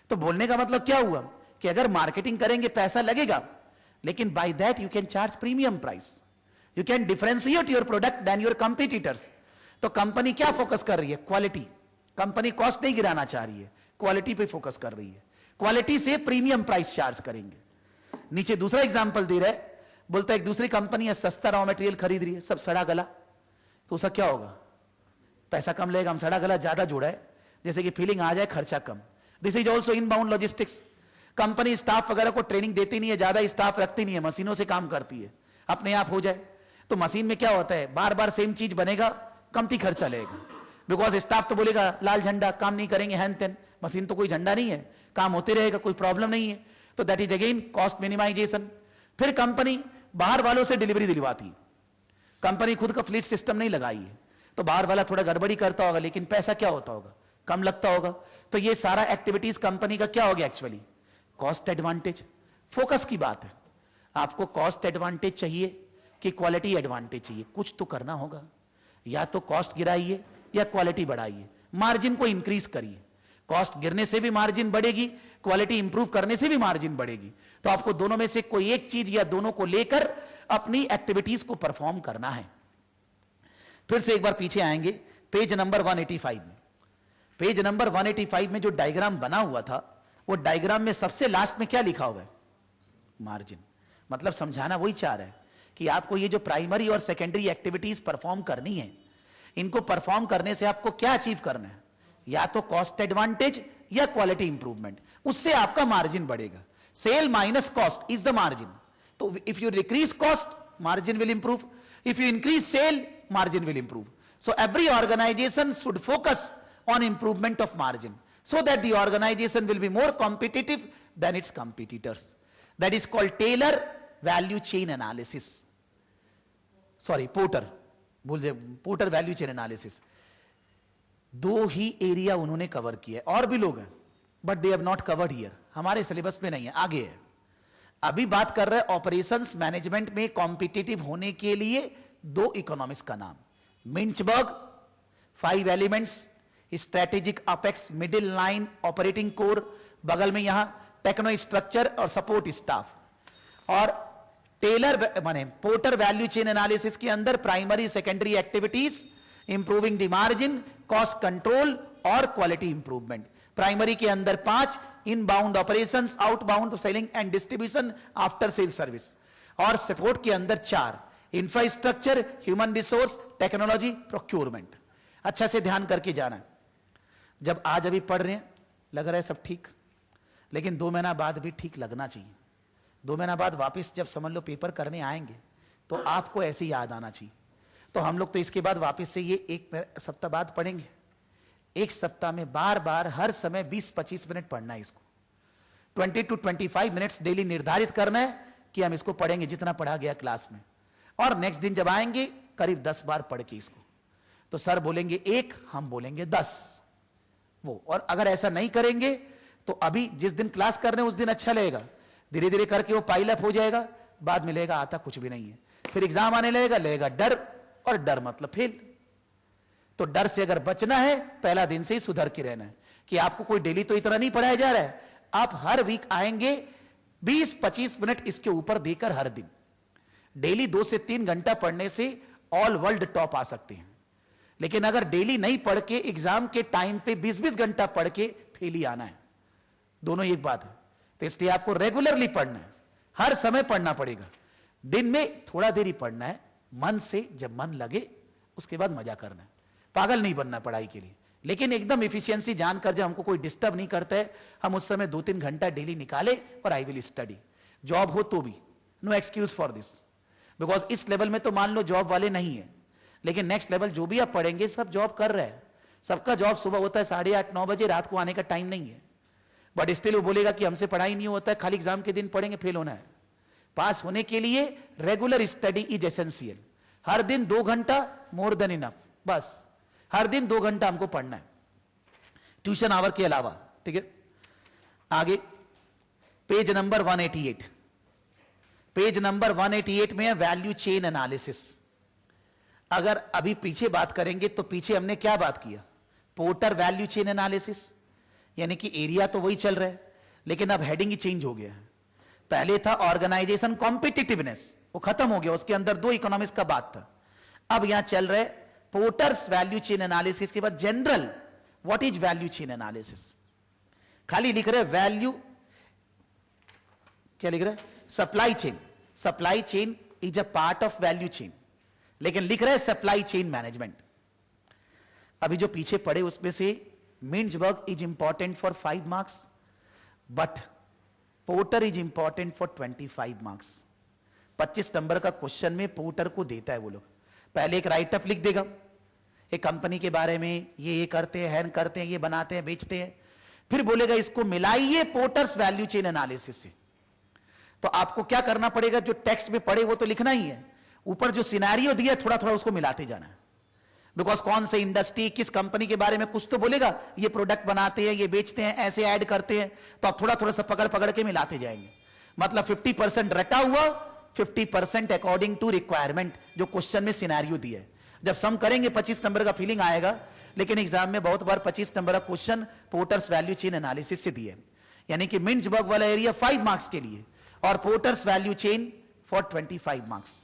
तो बोलने का मतलब क्या हुआ कि अगर मार्केटिंग करेंगे पैसा लगेगा, लेकिन by that you can charge premium price, you can differentiate your product than your competitors. तो कंपनी क्या फोकस कर रही है, क्वालिटी, कंपनी कॉस्ट नहीं गिराना चाह रही है, क्वालिटी पे फोकस कर रही है, क्वालिटी से प्रीमियम प्राइस चार्ज करेंगे। नीचे दूसरा एग्जांपल दे रहा है, बोलता है एक दूसरी कंपनी है सस्ता रॉ मटेरियल खरीद रही है, सब सड़ा गला, तो उसका क्या होगा, पैसा कम लगेगा, हम सड़ा गला ज्यादा जोड़ा है, जैसे कि फीलिंग आ जाए खर्चा कम। This is also inbound logistics, company staff वगैरह को ट्रेनिंग देती नहीं है, ज्यादा स्टाफ रखती नहीं है, मशीनों से काम करती है, अपने आप हो जाए, तो मशीन में क्या होता है, बार बार सेम चीज बनेगा, कमती खर्चा लगेगा, बिकॉज स्टाफ तो बोलेगा लाल झंडा, काम नहीं करेंगे हैन तेन, मशीन तो कोई झंडा नहीं है, काम होते रहेगा, कोई प्रॉब्लम नहीं है, तो that is again cost minimization. फिर कंपनी बाहर वालों से डिलीवरी दिलवाती है, कंपनी खुद का फ्लीट सिस्टम नहीं लगाई है, तो बाहर वाला थोड़ा गड़बड़ी करता होगा, लेकिन पैसा क्या होता होगा, कम लगता होगा। तो ये सारा एक्टिविटीज कंपनी का क्या हो गया एक्चुअली, कॉस्ट एडवांटेज। फोकस की बात है, आपको कॉस्ट एडवांटेज चाहिए कि क्वालिटी एडवांटेज चाहिए, कुछ तो करना होगा। या तो कॉस्ट गिराइए या क्वालिटी बढ़ाइए, मार्जिन को इंक्रीज करिए। कॉस्ट गिरने से भी मार्जिन बढ़ेगी, क्वालिटी इंप्रूव करने से भी मार्जिन बढ़ेगी। तो आपको दोनों में से कोई एक चीज या दोनों को लेकर अपनी एक्टिविटीज को परफॉर्म करना है। फिर से एक बार पीछे आएंगे पेज नंबर 185 में। पेज नंबर 185 में जो डायग्राम बना हुआ था, वो डायग्राम में सबसे लास्ट में क्या लिखा हुआ है, मार्जिन। मतलब समझाना वही चाह रहा है कि आपको ये जो प्राइमरी और सेकेंडरी एक्टिविटीज परफॉर्म करनी है, इनको परफॉर्म करने से आपको क्या अचीव करना है, या तो कॉस्ट एडवांटेज या क्वालिटी इंप्रूवमेंट। उससे आपका मार्जिन बढ़ेगा। Sale minus cost is the margin. तो if you decrease cost, margin will improve. If you increase sale, margin will improve. So every organization should focus on improvement of margin so that the organization will be more competitive than its competitors. That is called Taylor value chain analysis. Sorry, Porter value chain analysis. दो ही area उन्होंने cover किया, और भी लोग हैं but they have not covered here, हमारे syllabus में नहीं है, आगे है। अभी बात कर रहे हैं ऑपरेशंस मैनेजमेंट में कॉम्पिटिटिव होने के लिए दो इकोनॉमिक्स का नाम, मिंचबर्ग, 5 elements, strategic apex, middle line, operating core, बगल में यहां टेक्नो स्ट्रक्चर और सपोर्ट स्टाफ। और टेलर माने पोर्टर वैल्यू चेन एनालिसिस के अंदर primary secondary activities, improving the margin, cost control और क्वालिटी इंप्रूवमेंट। प्राइमरी के अंदर 5, inbound operations, outbound selling and distribution, after sale service. और सपोर्ट के अंदर 4, infrastructure, human resource, technology, procurement. अच्छा से ध्यान करके जाना है। जब आज अभी पढ़ रहे हैं लग रहा है सब ठीक, लेकिन 2 महीना बाद भी ठीक लगना चाहिए। 2 महीना बाद वापस जब समझ लो पेपर करने आएंगे तो आपको ऐसे याद आना चाहिए। तो हम लोग तो इसके बाद वापस से ये 1 सप्ताह बाद पढ़ेंगे। 1 सप्ताह में बार बार हर समय 20-25 मिनट पढ़ना है इसको। 20 to 25 मिनट्स डेली निर्धारित करना है कि हम इसको पढ़ेंगे जितना पढ़ा गया क्लास में। और नेक्स्ट दिन जब आएंगे करीब 10 बार पढ़ के इसको, तो सर बोलेंगे 1, हम बोलेंगे 10 वो। और अगर ऐसा नहीं करेंगे तो अभी जिस दिन क्लास कर रहे हैं उस दिन अच्छा लगेगा, धीरे धीरे करके वो पाइल अप हो जाएगा, बाद में लेगा आता कुछ भी नहीं है। फिर एग्जाम आने लगेगा डर, और डर मतलब फेल। तो डर से अगर बचना है पहला दिन से ही सुधर के रहना है कि आपको कोई डेली तो इतना नहीं पढ़ाया जा रहा है, आप हर वीक आएंगे 20-25 मिनट इसके ऊपर देकर हर दिन। डेली 2 से 3 घंटा पढ़ने से ऑल वर्ल्ड टॉप आ सकते हैं, लेकिन अगर डेली नहीं पढ़ के एग्जाम के टाइम पे 20-20 घंटा पढ़ के फेल ही आना है। दोनों एक बात है। तो इसलिए आपको रेगुलरली पढ़ना है, हर समय पढ़ना पड़ेगा। दिन में थोड़ा देर ही पढ़ना है, मन से, जब मन लगे उसके बाद मजा करना है। पागल नहीं बनना पढ़ाई के लिए, लेकिन एकदम इफिशियंसी जानकर जब हमको कोई डिस्टर्ब नहीं करता है, हम उस समय 2-3 घंटा डेली निकाले और आई विल स्टडी। जॉब हो तो भी no excuse for this, because इस लेवल में तो मान लो जॉब वाले नहीं है, लेकिन नेक्स्ट लेवल जो भी आप पढ़ेंगे सब जॉब कर रहे हैं। सबका जॉब सुबह होता है 8:30-9 बजे, रात को आने का टाइम नहीं है। बट स्टिल वो बोलेगा कि हमसे पढ़ाई नहीं होता है, खाली एग्जाम के दिन पढ़ेंगे, फेल होना है। पास होने के लिए रेगुलर स्टडी इज एसेंशियल। हर दिन 2 घंटा मोर देन इनफ, बस हर दिन 2 घंटा हमको पढ़ना है, ट्यूशन आवर के अलावा। ठीक है, आगे पेज नंबर 188। पेज नंबर 188 में है वैल्यू चेन एनालिसिस। अगर अभी पीछे बात करेंगे तो पीछे हमने क्या बात किया, पोर्टर वैल्यू चेन एनालिसिस, यानी कि एरिया तो वही चल रहा है, लेकिन अब हेडिंग ही चेंज हो गया है। पहले था ऑर्गेनाइजेशन कॉम्पिटिटिवनेस, वो खत्म हो गया, उसके अंदर 2 इकोनॉमिक्स का बात था। अब यहां चल रहे पोर्टर्स वैल्यू चेन एनालिसिस के बाद general what is value chain analysis. खाली लिख रहे वैल्यू, क्या लिख रहे, supply chain. Supply chain is a part of value chain, लेकिन लिख रहे सप्लाई चेन मैनेजमेंट। अभी जो पीछे पढ़े उसमें से Mintzberg is important for 5 marks, but Porter is important for 25 marks. 25 number का क्वेश्चन में पोर्टर को देता है वो लोग। पहले एक राइटअप लिख देगा एक कंपनी के बारे में, ये करते हैं, हैन करते हैं, ये बनाते हैं, बेचते हैं। फिर बोलेगा इसको मिलाइए पोर्टर्स वैल्यू चेन एनालिसिस से। तो आपको क्या करना पड़ेगा, जो टेक्स्ट में पढ़े वो तो लिखना ही है, ऊपर जो सिनेरियो दिया थोड़ा थोड़ा उसको मिलाते जाना है। बिकॉज कौन से इंडस्ट्री, किस कंपनी के बारे में कुछ तो बोलेगा, ये प्रोडक्ट बनाते हैं, ये बेचते हैं, ऐसे ऐड करते हैं, तो आप थोड़ा थोड़ा सा पकड़ पकड़ के मिलाते जाएंगे। मतलब 50% रटा हुआ, 50% अकॉर्डिंग टू रिक्वायरमेंट, जो क्वेश्चन में सिनेरियो दिया है। जब सम करेंगे 25 नंबर का फीलिंग आएगा, लेकिन एग्जाम में बहुत बार 25 नंबर का question porters value chain analysis से दिए, यानी कि मिंचबर्ग वाला एरिया 5 मार्क्स के लिए और porters value chain for 25 marks.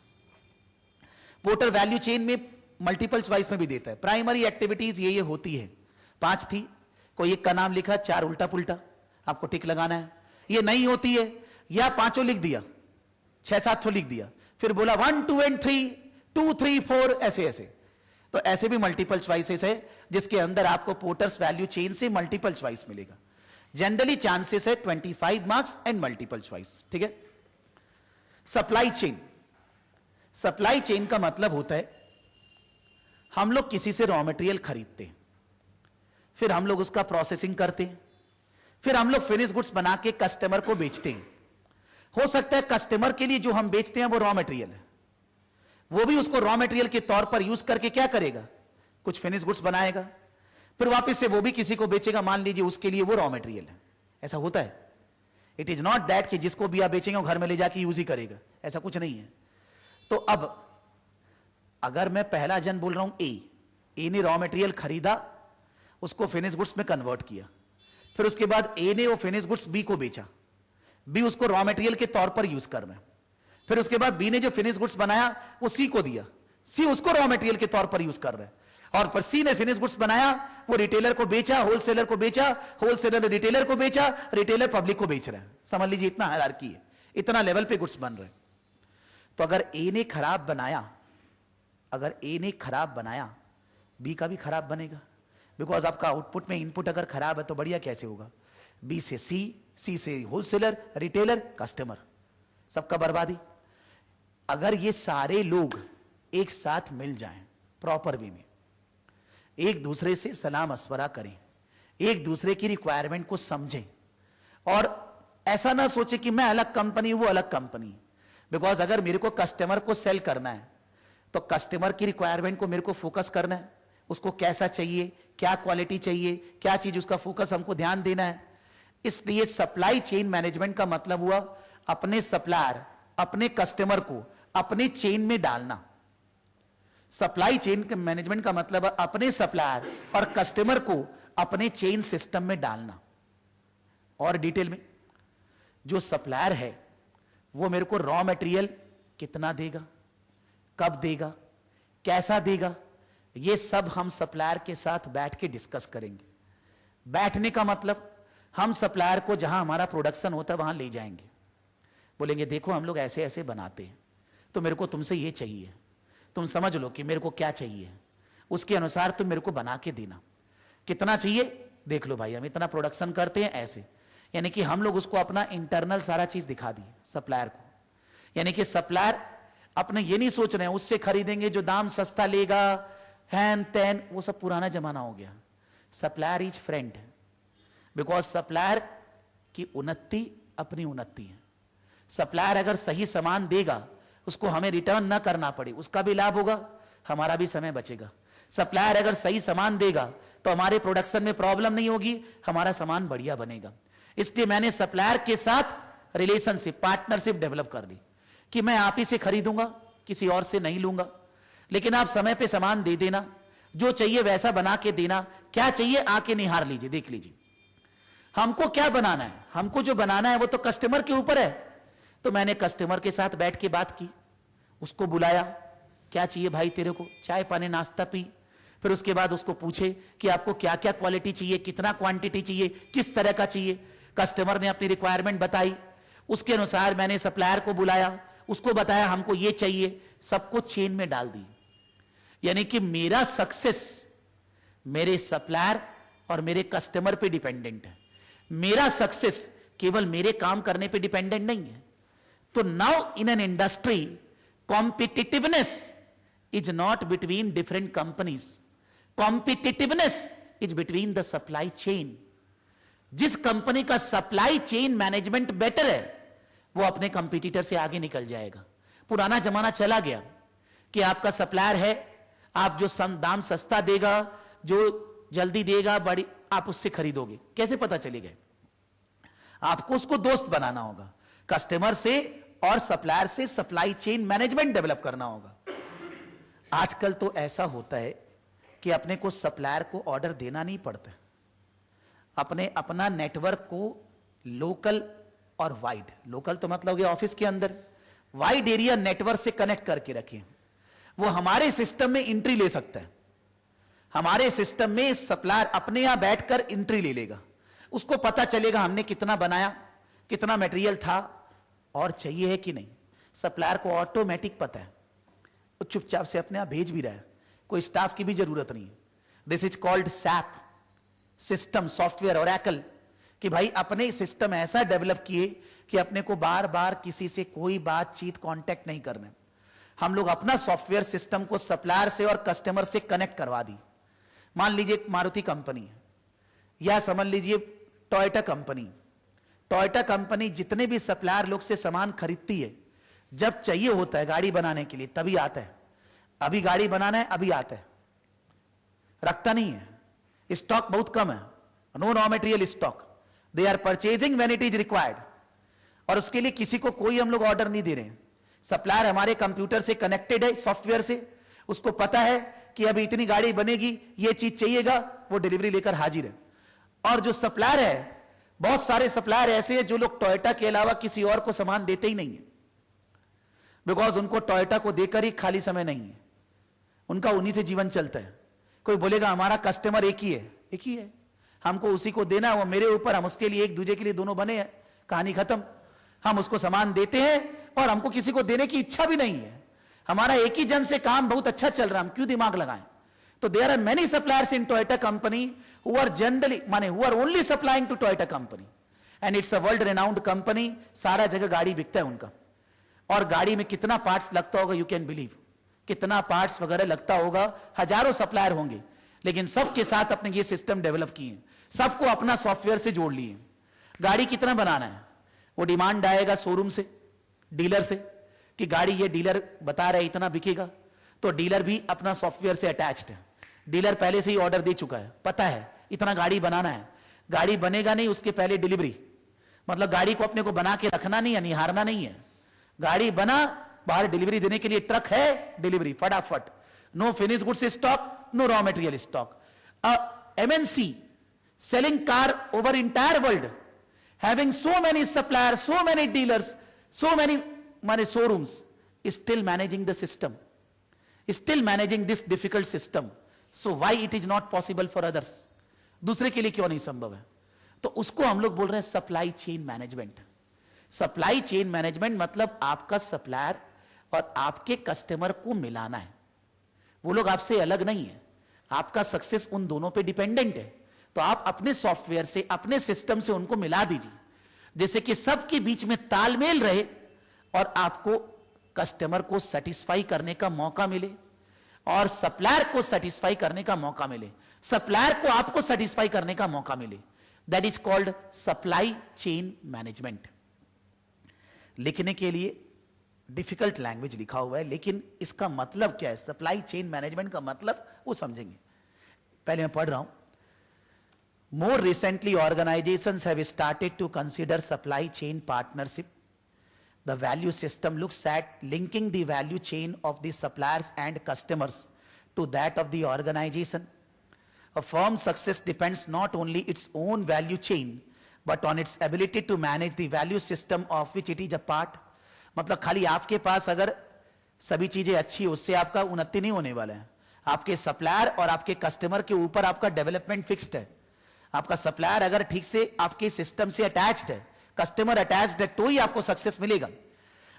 Porter value chain में मल्टीपल चॉइस में भी देता है। प्राइमरी एक्टिविटीज ये होती है, 5 थी, कोई एक का नाम लिखा, 4 उल्टा पुल्टा, आपको टिक लगाना है। ये नहीं होती है, या 5 लिख दिया, 6-7 लिख दिया, फिर बोला 1 2 and 3 2 3 4 ऐसे ऐसे। तो ऐसे भी मल्टीपल चॉइसेस है, जिसके अंदर आपको पोर्टर्स वैल्यू चेन से मल्टीपल चॉइस मिलेगा। जनरली चांसेस है 25 मार्क्स एंड मल्टीपल चॉइस, ठीक है। सप्लाई चेन, सप्लाई चेन का मतलब होता है हम लोग किसी से रॉ मटेरियल खरीदते हैं, फिर हम लोग उसका प्रोसेसिंग करते हैं, फिर हम लोग फिनिश गुड्स बना के कस्टमर को बेचते हैं। हो सकता है कस्टमर के लिए जो हम बेचते हैं वो रॉ मटेरियल है, वो भी उसको रॉ मटेरियल के तौर पर यूज करके क्या करेगा, कुछ फिनिश गुड्स बनाएगा, फिर वापस से वो भी किसी को बेचेगा, मान लीजिए उसके लिए वो रॉ मटेरियल है। ऐसा होता है। इट इज नॉट दैट कि जिसको भी आप बेचेंगे वो घर में ले जाके यूज ही करेगा, ऐसा कुछ नहीं है। तो अब अगर मैं पहला जन बोल रहा हूं, ए ने रॉ मटेरियल खरीदा, उसको फिनिश गुड्स में कन्वर्ट किया, फिर उसके बाद ए ने वो फिनिश गुड्स बी को बेचा, बी उसको रॉ मटेरियल के तौर पर यूज कर रहा है, फिर उसके बाद बी ने जो फिनिश गुड्स बनाया वो सी को दिया, सी उसको रॉ मटेरियल के तौर पर यूज कर रहा है, और पर सी ने फिनिश गुड्स बनाया, वो रिटेलर को बेचा, होलसेलर को बेचा, होलसेलर ने रिटेलर को बेचा, रिटेलर पब्लिक को बेच रहा है। समझ लीजिए इतना हायरार्की है, इतना लेवल पे गुड्स बन रहे हैं। तो अगर ए ने खराब बनाया, अगर ए ने खराब बनाया, बी का भी खराब बनेगा, बिकॉज आपका आउटपुट में इनपुट अगर खराब है तो बढ़िया कैसे होगा, बी से सी, सी से होलसेलर, रिटेलर, कस्टमर, सबका बर्बादी। अगर ये सारे लोग एक साथ मिल जाएं प्रॉपर वे में, एक दूसरे से सलाह मशवरा करें, एक दूसरे की रिक्वायरमेंट को समझें, और ऐसा ना सोचे कि मैं अलग कंपनी वो अलग कंपनी, बिकॉज अगर मेरे को कस्टमर को सेल करना है तो कस्टमर की रिक्वायरमेंट को मेरे को फोकस करना है, उसको कैसा चाहिए, क्या क्वालिटी चाहिए, क्या चीज, उसका फोकस हमको ध्यान देना है। इसलिए सप्लाई चेन मैनेजमेंट का मतलब हुआ अपने सप्लायर, अपने कस्टमर को अपने चेन में डालना। सप्लाई चेन के मैनेजमेंट का मतलब है अपने सप्लायर और कस्टमर को अपने चेन सिस्टम में डालना। और डिटेल में, जो सप्लायर है वो मेरे को रॉ मटेरियल कितना देगा, कब देगा, कैसा देगा, ये सब हम सप्लायर के साथ बैठ के डिस्कस करेंगे। बैठने का मतलब हम सप्लायर को जहां हमारा प्रोडक्शन होता है वहां ले जाएंगे, बोलेंगे देखो हम लोग ऐसे ऐसे बनाते हैं, तो मेरे को तुमसे ये चाहिए, तुम समझ लो कि मेरे को क्या चाहिए, उसके अनुसार तुम मेरे को बना के देना। कितना चाहिए देख लो भाई, हम इतना प्रोडक्शन करते हैं ऐसे, यानी कि हम लोग उसको अपना इंटरनल सारा चीज दिखा दी सप्लायर को। यानी कि सप्लायर अपने ये नहीं सोच रहे हैं उससे खरीदेंगे जो दाम सस्ता लेगा, हैन तैन, वो सब पुराना जमाना हो गया। Supplier is friend, because supplier की उन्नति अपनी उन्नति है। सप्लायर अगर सही सामान देगा, उसको हमें रिटर्न ना करना पड़े, उसका भी लाभ होगा, हमारा भी समय बचेगा। सप्लायर अगर सही सामान देगा तो हमारे प्रोडक्शन में प्रॉब्लम नहीं होगी, हमारा सामान बढ़िया बनेगा। इसलिए मैंने सप्लायर के साथ रिलेशनशिप, पार्टनरशिप डेवलप कर ली कि मैं आप ही से खरीदूंगा, किसी और से नहीं लूंगा, लेकिन आप समय पे सामान दे देना, जो चाहिए वैसा बना के देना, क्या चाहिए आके निहार लीजिए, देख लीजिए हमको क्या बनाना है, हमको जो बनाना है वो तो कस्टमर के ऊपर है। तो मैंने कस्टमर के साथ बैठ के बात की, उसको बुलाया, क्या चाहिए भाई तेरे को, चाय पानी नाश्ता पी, फिर उसके बाद उसको पूछे कि आपको क्या क्या क्वालिटी चाहिए, कितना क्वांटिटी चाहिए, किस तरह का चाहिए। कस्टमर ने अपनी रिक्वायरमेंट बताई, उसके अनुसार मैंने सप्लायर को बुलाया, उसको बताया हमको ये चाहिए, सबको चेन में डाल दी। यानी कि मेरा सक्सेस मेरे सप्लायर और मेरे कस्टमर पे डिपेंडेंट है, मेरा सक्सेस केवल मेरे काम करने पे डिपेंडेंट नहीं है। तो now in an industry competitiveness is not between different companies, competitiveness is between the supply chain. जिस कंपनी का सप्लाई चेन मैनेजमेंट बेटर है वो अपने कंपटीटर से आगे निकल जाएगा। पुराना जमाना चला गया कि आपका सप्लायर है, आप जो दाम सस्ता देगा, जो जल्दी देगा, बड़ी आप उससे खरीदोगे। कैसे पता चलेगा? आपको उसको दोस्त बनाना होगा, कस्टमर से और सप्लायर से सप्लाई चेन मैनेजमेंट डेवलप करना होगा। आजकल तो ऐसा होता है कि अपने को सप्लायर को ऑर्डर देना नहीं पड़ता, अपना नेटवर्क को लोकल और वाइड, लोकल तो मतलब हो गया ऑफिस के अंदर, वाइड एरिया नेटवर्क से कनेक्ट करके रखें। वो हमारे सिस्टम में एंट्री ले सकता है, हमारे सिस्टम में सप्लायर अपने यहां बैठकर एंट्री ले लेगा, उसको पता चलेगा हमने कितना बनाया, कितना मटेरियल था और चाहिए है कि नहीं। सप्लायर को ऑटोमेटिक पता है, वो चुपचाप से अपने यहां भेज भी रहा है, कोई स्टाफ की भी जरूरत नहीं है। This is called SAP system software Oracle, कि भाई अपने सिस्टम ऐसा डेवलप किए कि अपने को बार बार किसी से कोई बातचीत कांटेक्ट नहीं करना। हम लोग अपना सॉफ्टवेयर सिस्टम को सप्लायर से और कस्टमर से कनेक्ट करवा दी। मान लीजिए मारुति कंपनी है, या समझ लीजिए टोयोटा कंपनी। टोयोटा कंपनी जितने भी सप्लायर लोग से सामान खरीदती है, जब चाहिए होता है गाड़ी बनाने के लिए तभी आता है, अभी गाड़ी बनाना है अभी आता है, रखता नहीं है, स्टॉक बहुत कम है, no raw material stock, they are purchasing when it is required. और उसके लिए किसी को कोई हम लोग ऑर्डर नहीं दे रहे हैं, सप्लायर हमारे कंप्यूटर से कनेक्टेड है, सॉफ्टवेयर से, उसको पता है कि अभी इतनी गाड़ी बनेगी, ये चीज चाहिएगा, वो डिलीवरी लेकर हाजिर है। और जो सप्लायर है, बहुत सारे सप्लायर ऐसे हैं जो लोग टोयोटा के अलावा किसी और को सामान देते ही नहीं है, बिकॉज उनको टोयोटा को देकर ही खाली समय नहीं है, उनका उन्हीं से जीवन चलता है। कोई बोलेगा हमारा कस्टमर एक ही है, एक ही है, हमको उसी को देना, वो मेरे ऊपर, हम उसके लिए, एक दूसरे के लिए दोनों बने हैं, कहानी खत्म। हम उसको सामान देते हैं और हमको किसी को देने की इच्छा भी नहीं है, हमारा एक ही जन से काम बहुत अच्छा चल रहा है, हम क्यों दिमाग लगाएं। तो there are many suppliers in Toyota company who are generally माने who are only supplying to Toyota company, and it's a world renowned company, सारा जगह गाड़ी बिकता है उनका। और गाड़ी में कितना पार्ट्स लगता होगा, यू कैन बिलीव, कितना पार्ट्स वगैरह लगता होगा, हजारों सप्लायर होंगे, लेकिन सबके साथ अपने ये सिस्टम डेवलप किए, सबको अपना सॉफ्टवेयर से जोड़ लिए। गाड़ी कितना बनाना है, वो डिमांड आएगा शोरूम से, डीलर से, कि गाड़ी ये डीलर बता रहे इतना बिकेगा, तो डीलर भी अपना सॉफ्टवेयर से अटैच्ड है, डीलर पहले से ही ऑर्डर दे चुका है, पता है इतना गाड़ी बनाना है, गाड़ी बनेगा नहीं उसके पहले डिलीवरी, मतलब गाड़ी को अपने को बना के रखना नहीं है, निहारना नहीं है, गाड़ी बना, बाहर डिलीवरी देने के लिए ट्रक है, डिलीवरी फटाफट, no finish goods stock, no raw material stock. MNC selling car over entire world, having so many suppliers, so many dealers, so many showrooms, still managing the system, still managing this difficult system. So why it is not possible for others? दूसरे के लिए क्यों नहीं संभव है? तो उसको हम लोग बोल रहे हैं supply chain management. Supply chain management मतलब आपका सप्लायर और आपके कस्टमर को मिलाना है, वो लोग आपसे अलग नहीं है, आपका सक्सेस उन दोनों पे डिपेंडेंट है। तो आप अपने सॉफ्टवेयर से, अपने सिस्टम से उनको मिला दीजिए, जैसे कि सबके बीच में तालमेल रहे और आपको कस्टमर को सेटिस्फाई करने का मौका मिले और सप्लायर को सेटिस्फाई करने का मौका मिले, सप्लायर को आपको सेटिस्फाई करने का मौका मिले। That is called supply chain management. लिखने के लिए डिफिकल्ट लैंग्वेज लिखा हुआ है, लेकिन इसका मतलब क्या है, सप्लाई चेन मैनेजमेंट का मतलब वो समझेंगे। पहले मैं पढ़ रहा हूं। More recently, organizations have started to consider supply chain partnership. The value system looks at linking the value chain of the suppliers and customers to that of the organization. A firm's success depends not only its own value chain, but on its ability to manage the value system of which it is a part. मतलब खाली आपके पास अगर सभी चीजें अच्छी है, उससे आपका उन्नति नहीं होने वाला है। आपके सप्लायर और आपके कस्टमर के ऊपर आपका डेवलपमेंट फिक्स्ड है। आपका सप्लायर अगर ठीक से आपके सिस्टम से अटैच्ड है, कस्टमर अटैच्ड है, तो ही आपको सक्सेस मिलेगा।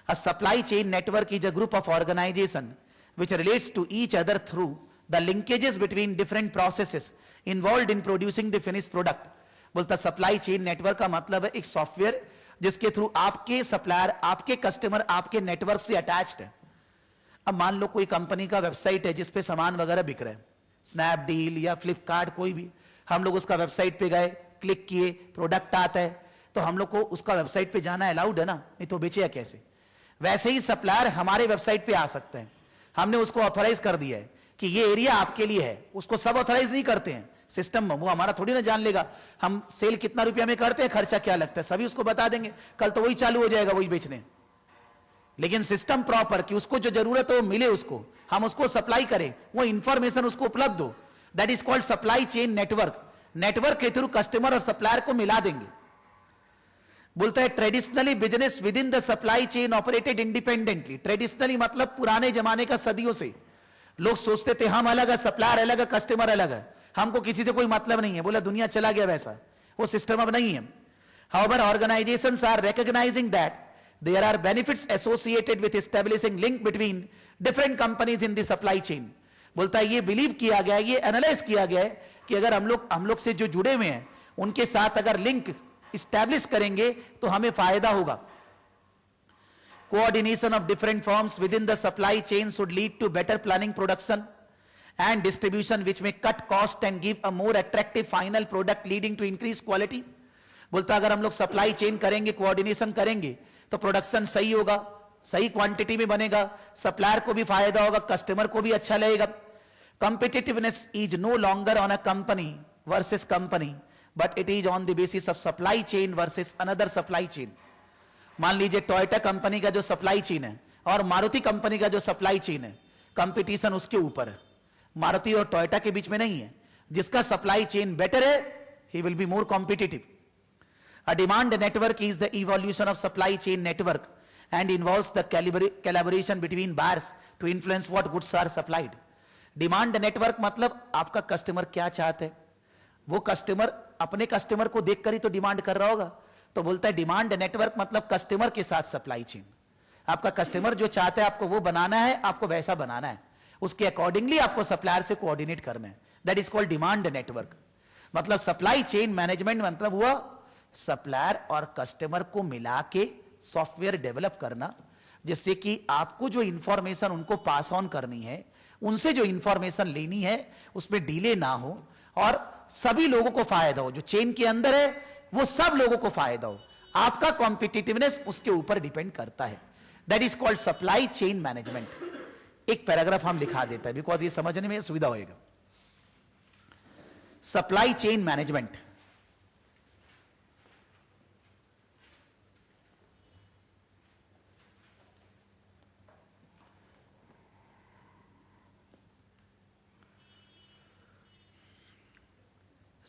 A supply chain network is a group of organization which relates to each other through the linkages between different processes involved in producing the finished product. बोलता supply chain network का मतलब है एक software जिसके through आपके supplier, आपके customer, आपके network से अटैच्ड है। अब मान लो कोई कंपनी का वेबसाइट है जिसपे सामान वगैरह बिक रहा है, स्नैपडील या फ्लिपकार्ट, कोई भी, हम लोग उसका वेबसाइट पे गए, क्लिक किए, प्रोडक्ट आता है, तो हम लोग को उसका वेबसाइट पे जाना अलाउड है ना, नहीं तो बेचेगा कैसे। वैसे ही सप्लायर हमारे वेबसाइट पे आ सकते हैं, हमने उसको ऑथोराइज कर दिया है कि ये एरिया आपके लिए है, उसको सब ऑथराइज नहीं करते हैं सिस्टम में, वो हमारा थोड़ी ना जान लेगा हम सेल कितना रुपया में करते हैं, खर्चा क्या लगता है, सभी उसको बता देंगे, कल तो वही चालू हो जाएगा वही बेचने। लेकिन सिस्टम प्रॉपर कि उसको जो जरूरत है वो मिले, उसको हम उसको सप्लाई करें, वो इंफॉर्मेशन उसको उपलब्ध हो, that is called supply chain network. Network के थ्रू कस्टमर और सप्लायर को मिला देंगे। बोलता है traditionally business with in the supply chain operated independently. Traditionally मतलब पुराने जमाने का, सदियों से लोग सोचते थे हम अलग है, सप्लायर अलग है, कस्टमर अलग है, हमको किसी से कोई मतलब नहीं है। बोला दुनिया चला गया वैसा, वो सिस्टम अब नहीं है। However, organizations are recognizing that there are benefits associated with establishing link between different companies in the supply chain. बोलता है ये बिलीव किया गया है, ये एनालाइज किया गया है कि अगर हम लोग से जो जुड़े हुए हैं उनके साथ अगर लिंक इस्टेब्लिश करेंगे तो हमें फायदा होगा। Coordination of different firms within the supply chain should lead to better planning, production and distribution, which may cut cost and give a more attractive final product leading to increased quality. बोलता अगर हम लोग supply chain करेंगे, coordination करेंगे तो production सही होगा, सही क्वांटिटी में बनेगा, सप्लायर को भी फायदा होगा, कस्टमर को भी अच्छा लगेगा। Competitiveness is no longer on a company versus company, but it is on the basis of supply chain versus another supply chain. मान लीजिए टोयोटा कंपनी का जो सप्लाई चेन है और मारुति कंपनी का जो सप्लाई चेन है, कंपटीशन उसके ऊपर है, मारुति और टोयोटा के बीच में नहीं है। जिसका सप्लाई चेन बेटर है, he will be more competitive. A demand network is the evolution of supply chain network and involves the collaboration between buyers to influence what goods are supplied. Demand network मतलब आपका customer क्या चाहते हैं, वो customer अपने customer को देखकर ही तो डिमांड कर रहा होगा। तो बोलता है डिमांड नेटवर्क मतलब कस्टमर के साथ सप्लाई चेन। आपका कस्टमर जो चाहता है आपको वो बनाना है, आपको वैसा बनाना है, उसके अकॉर्डिंगली आपको सप्लायर से कोऑर्डिनेट करना है। That is called demand network. मतलब सप्लाई चेन मैनेजमेंट मतलब हुआ सप्लायर और कस्टमर को मिला के सॉफ्टवेयर डेवलप करना, जिससे कि आपको जो इंफॉर्मेशन उनको पास ऑन करनी है, उनसे जो इंफॉर्मेशन लेनी है उसमें डिले ना हो और सभी लोगों को फायदा हो। जो चेन के अंदर है वो सब लोगों को फायदा हो। आपका कॉम्पिटिटिवनेस उसके ऊपर डिपेंड करता है। That is called supply chain management. एक पैराग्राफ हम दिखा देते हैं बिकॉज ये समझने में सुविधा होगा। Supply chain management,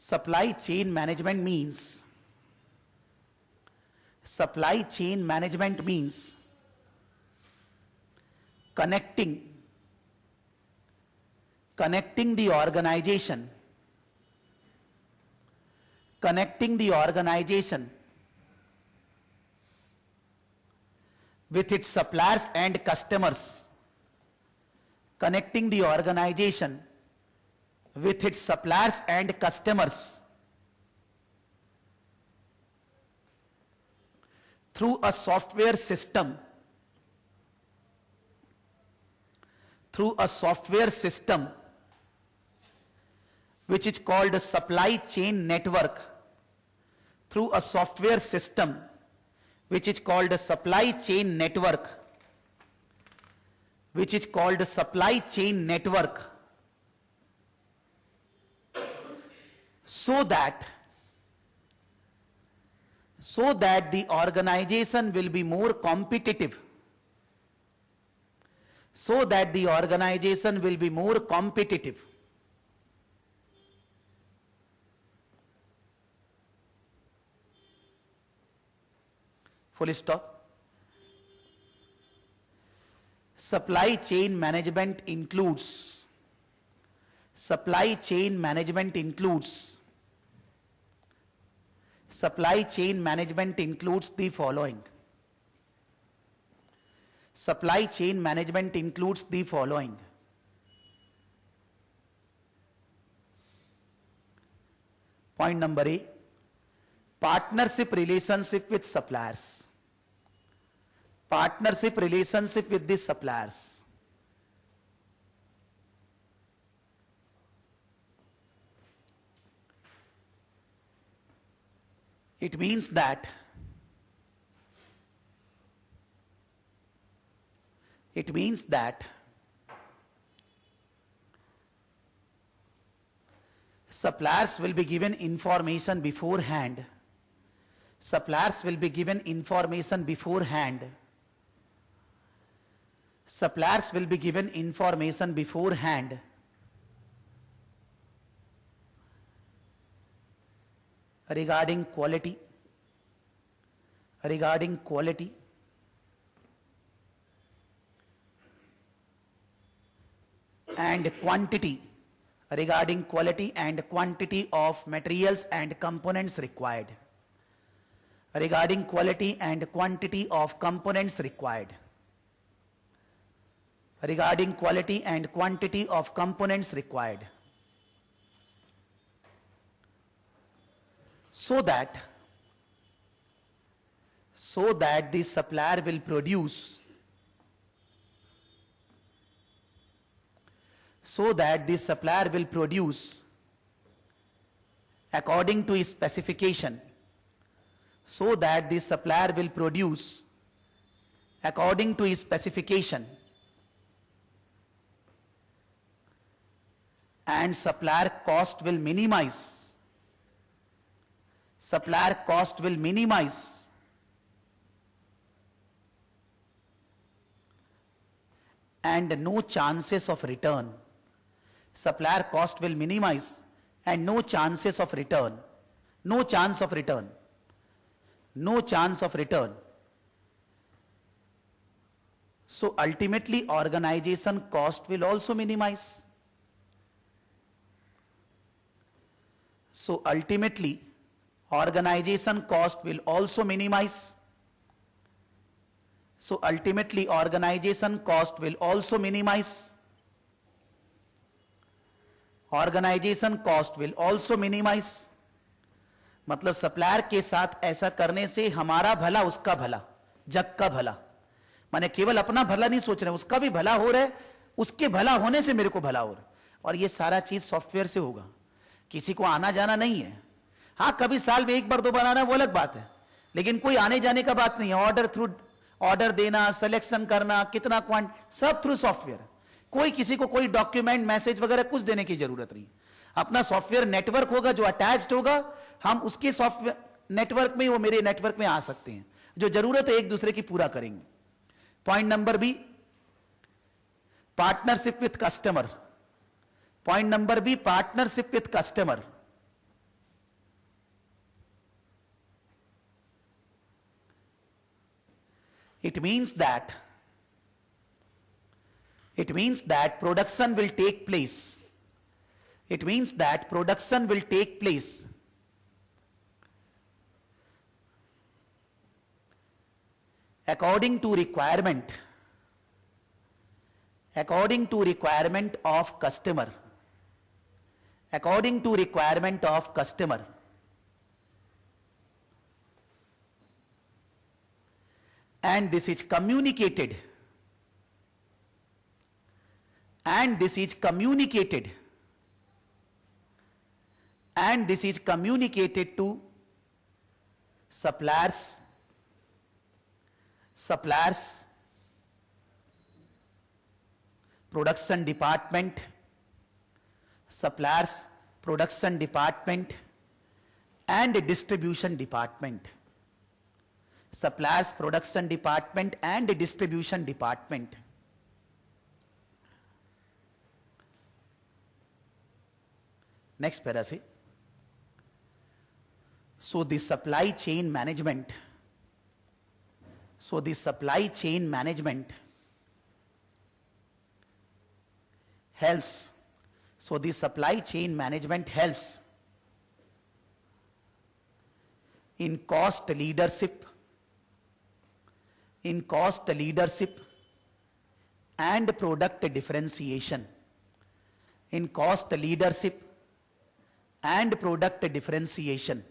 supply chain management means connecting the organization with its suppliers and customers, connecting the organization with its suppliers and customers through a software system which is called a supply chain network, through a software system which is called a supply chain network, which is called a supply chain network, so that the organization will be more competitive, so that the organization will be more competitive. Full stop. Supply chain management includes Supply chain management includes the following. Supply chain management includes the following. Point number A, partnership relationship with suppliers. Partnership relationship with the suppliers. It means that suppliers will be given information beforehand. Suppliers will be given information beforehand. Suppliers will be given information beforehand. Regarding quality. Regarding quality. And quantity. Regarding quality and quantity of materials and components required. Regarding quality and quantity of components required. Regarding quality and quantity of components required. So that the supplier will produce, according to specification. So that the supplier will produce according to specification. And supplier cost will minimize. Supplier cost will minimize. And no chances of return. Supplier cost will minimize and no chances of return. No chance of return. No chance of return. So ultimately organization cost will also minimize. So ultimately organization cost will also minimize. So ultimately organization cost will also minimize. Organization cost will also minimize. मतलब supplier के साथ ऐसा करने से हमारा भला, उसका भला, जग का भला, माने केवल अपना भला नहीं सोच रहे, उसका भी भला हो रहा है, उसके भला होने से मेरे को भला हो रहा है। और ये सारा चीज सॉफ्टवेयर से होगा, किसी को आना जाना नहीं है। हाँ, कभी साल में एक बार दो बार आना वो अलग बात है, लेकिन कोई आने जाने का बात नहीं है। ऑर्डर थ्रू ऑर्डर देना, सिलेक्शन करना, कितना क्वांट, सब थ्रू सॉफ्टवेयर। कोई किसी को कोई डॉक्यूमेंट, मैसेज वगैरह कुछ देने की जरूरत नहीं। अपना सॉफ्टवेयर नेटवर्क होगा जो अटैच्ड होगा, हम उसके सॉफ्टवेयर नेटवर्क में, वो मेरे नेटवर्क में आ सकते हैं। जो जरूरत है एक दूसरे की पूरा करेंगे। Point number B, partnership with customer. Point number B, partnership with customer. It means that production will take place. It means that production will take place according to requirement of customer. According to requirement of customer. And this is communicated. And this is communicated. And this is communicated to suppliers, production department, suppliers, production department, and distribution department. Suppliers, production department, and distribution department. Next para se. So the supply chain management. Helps. So the supply chain management helps in cost leadership, and product differentiation. In cost leadership and product differentiation,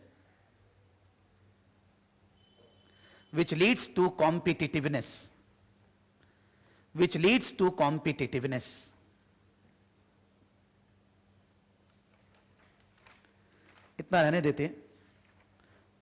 which leads to competitiveness. इतना रहने देते हैं।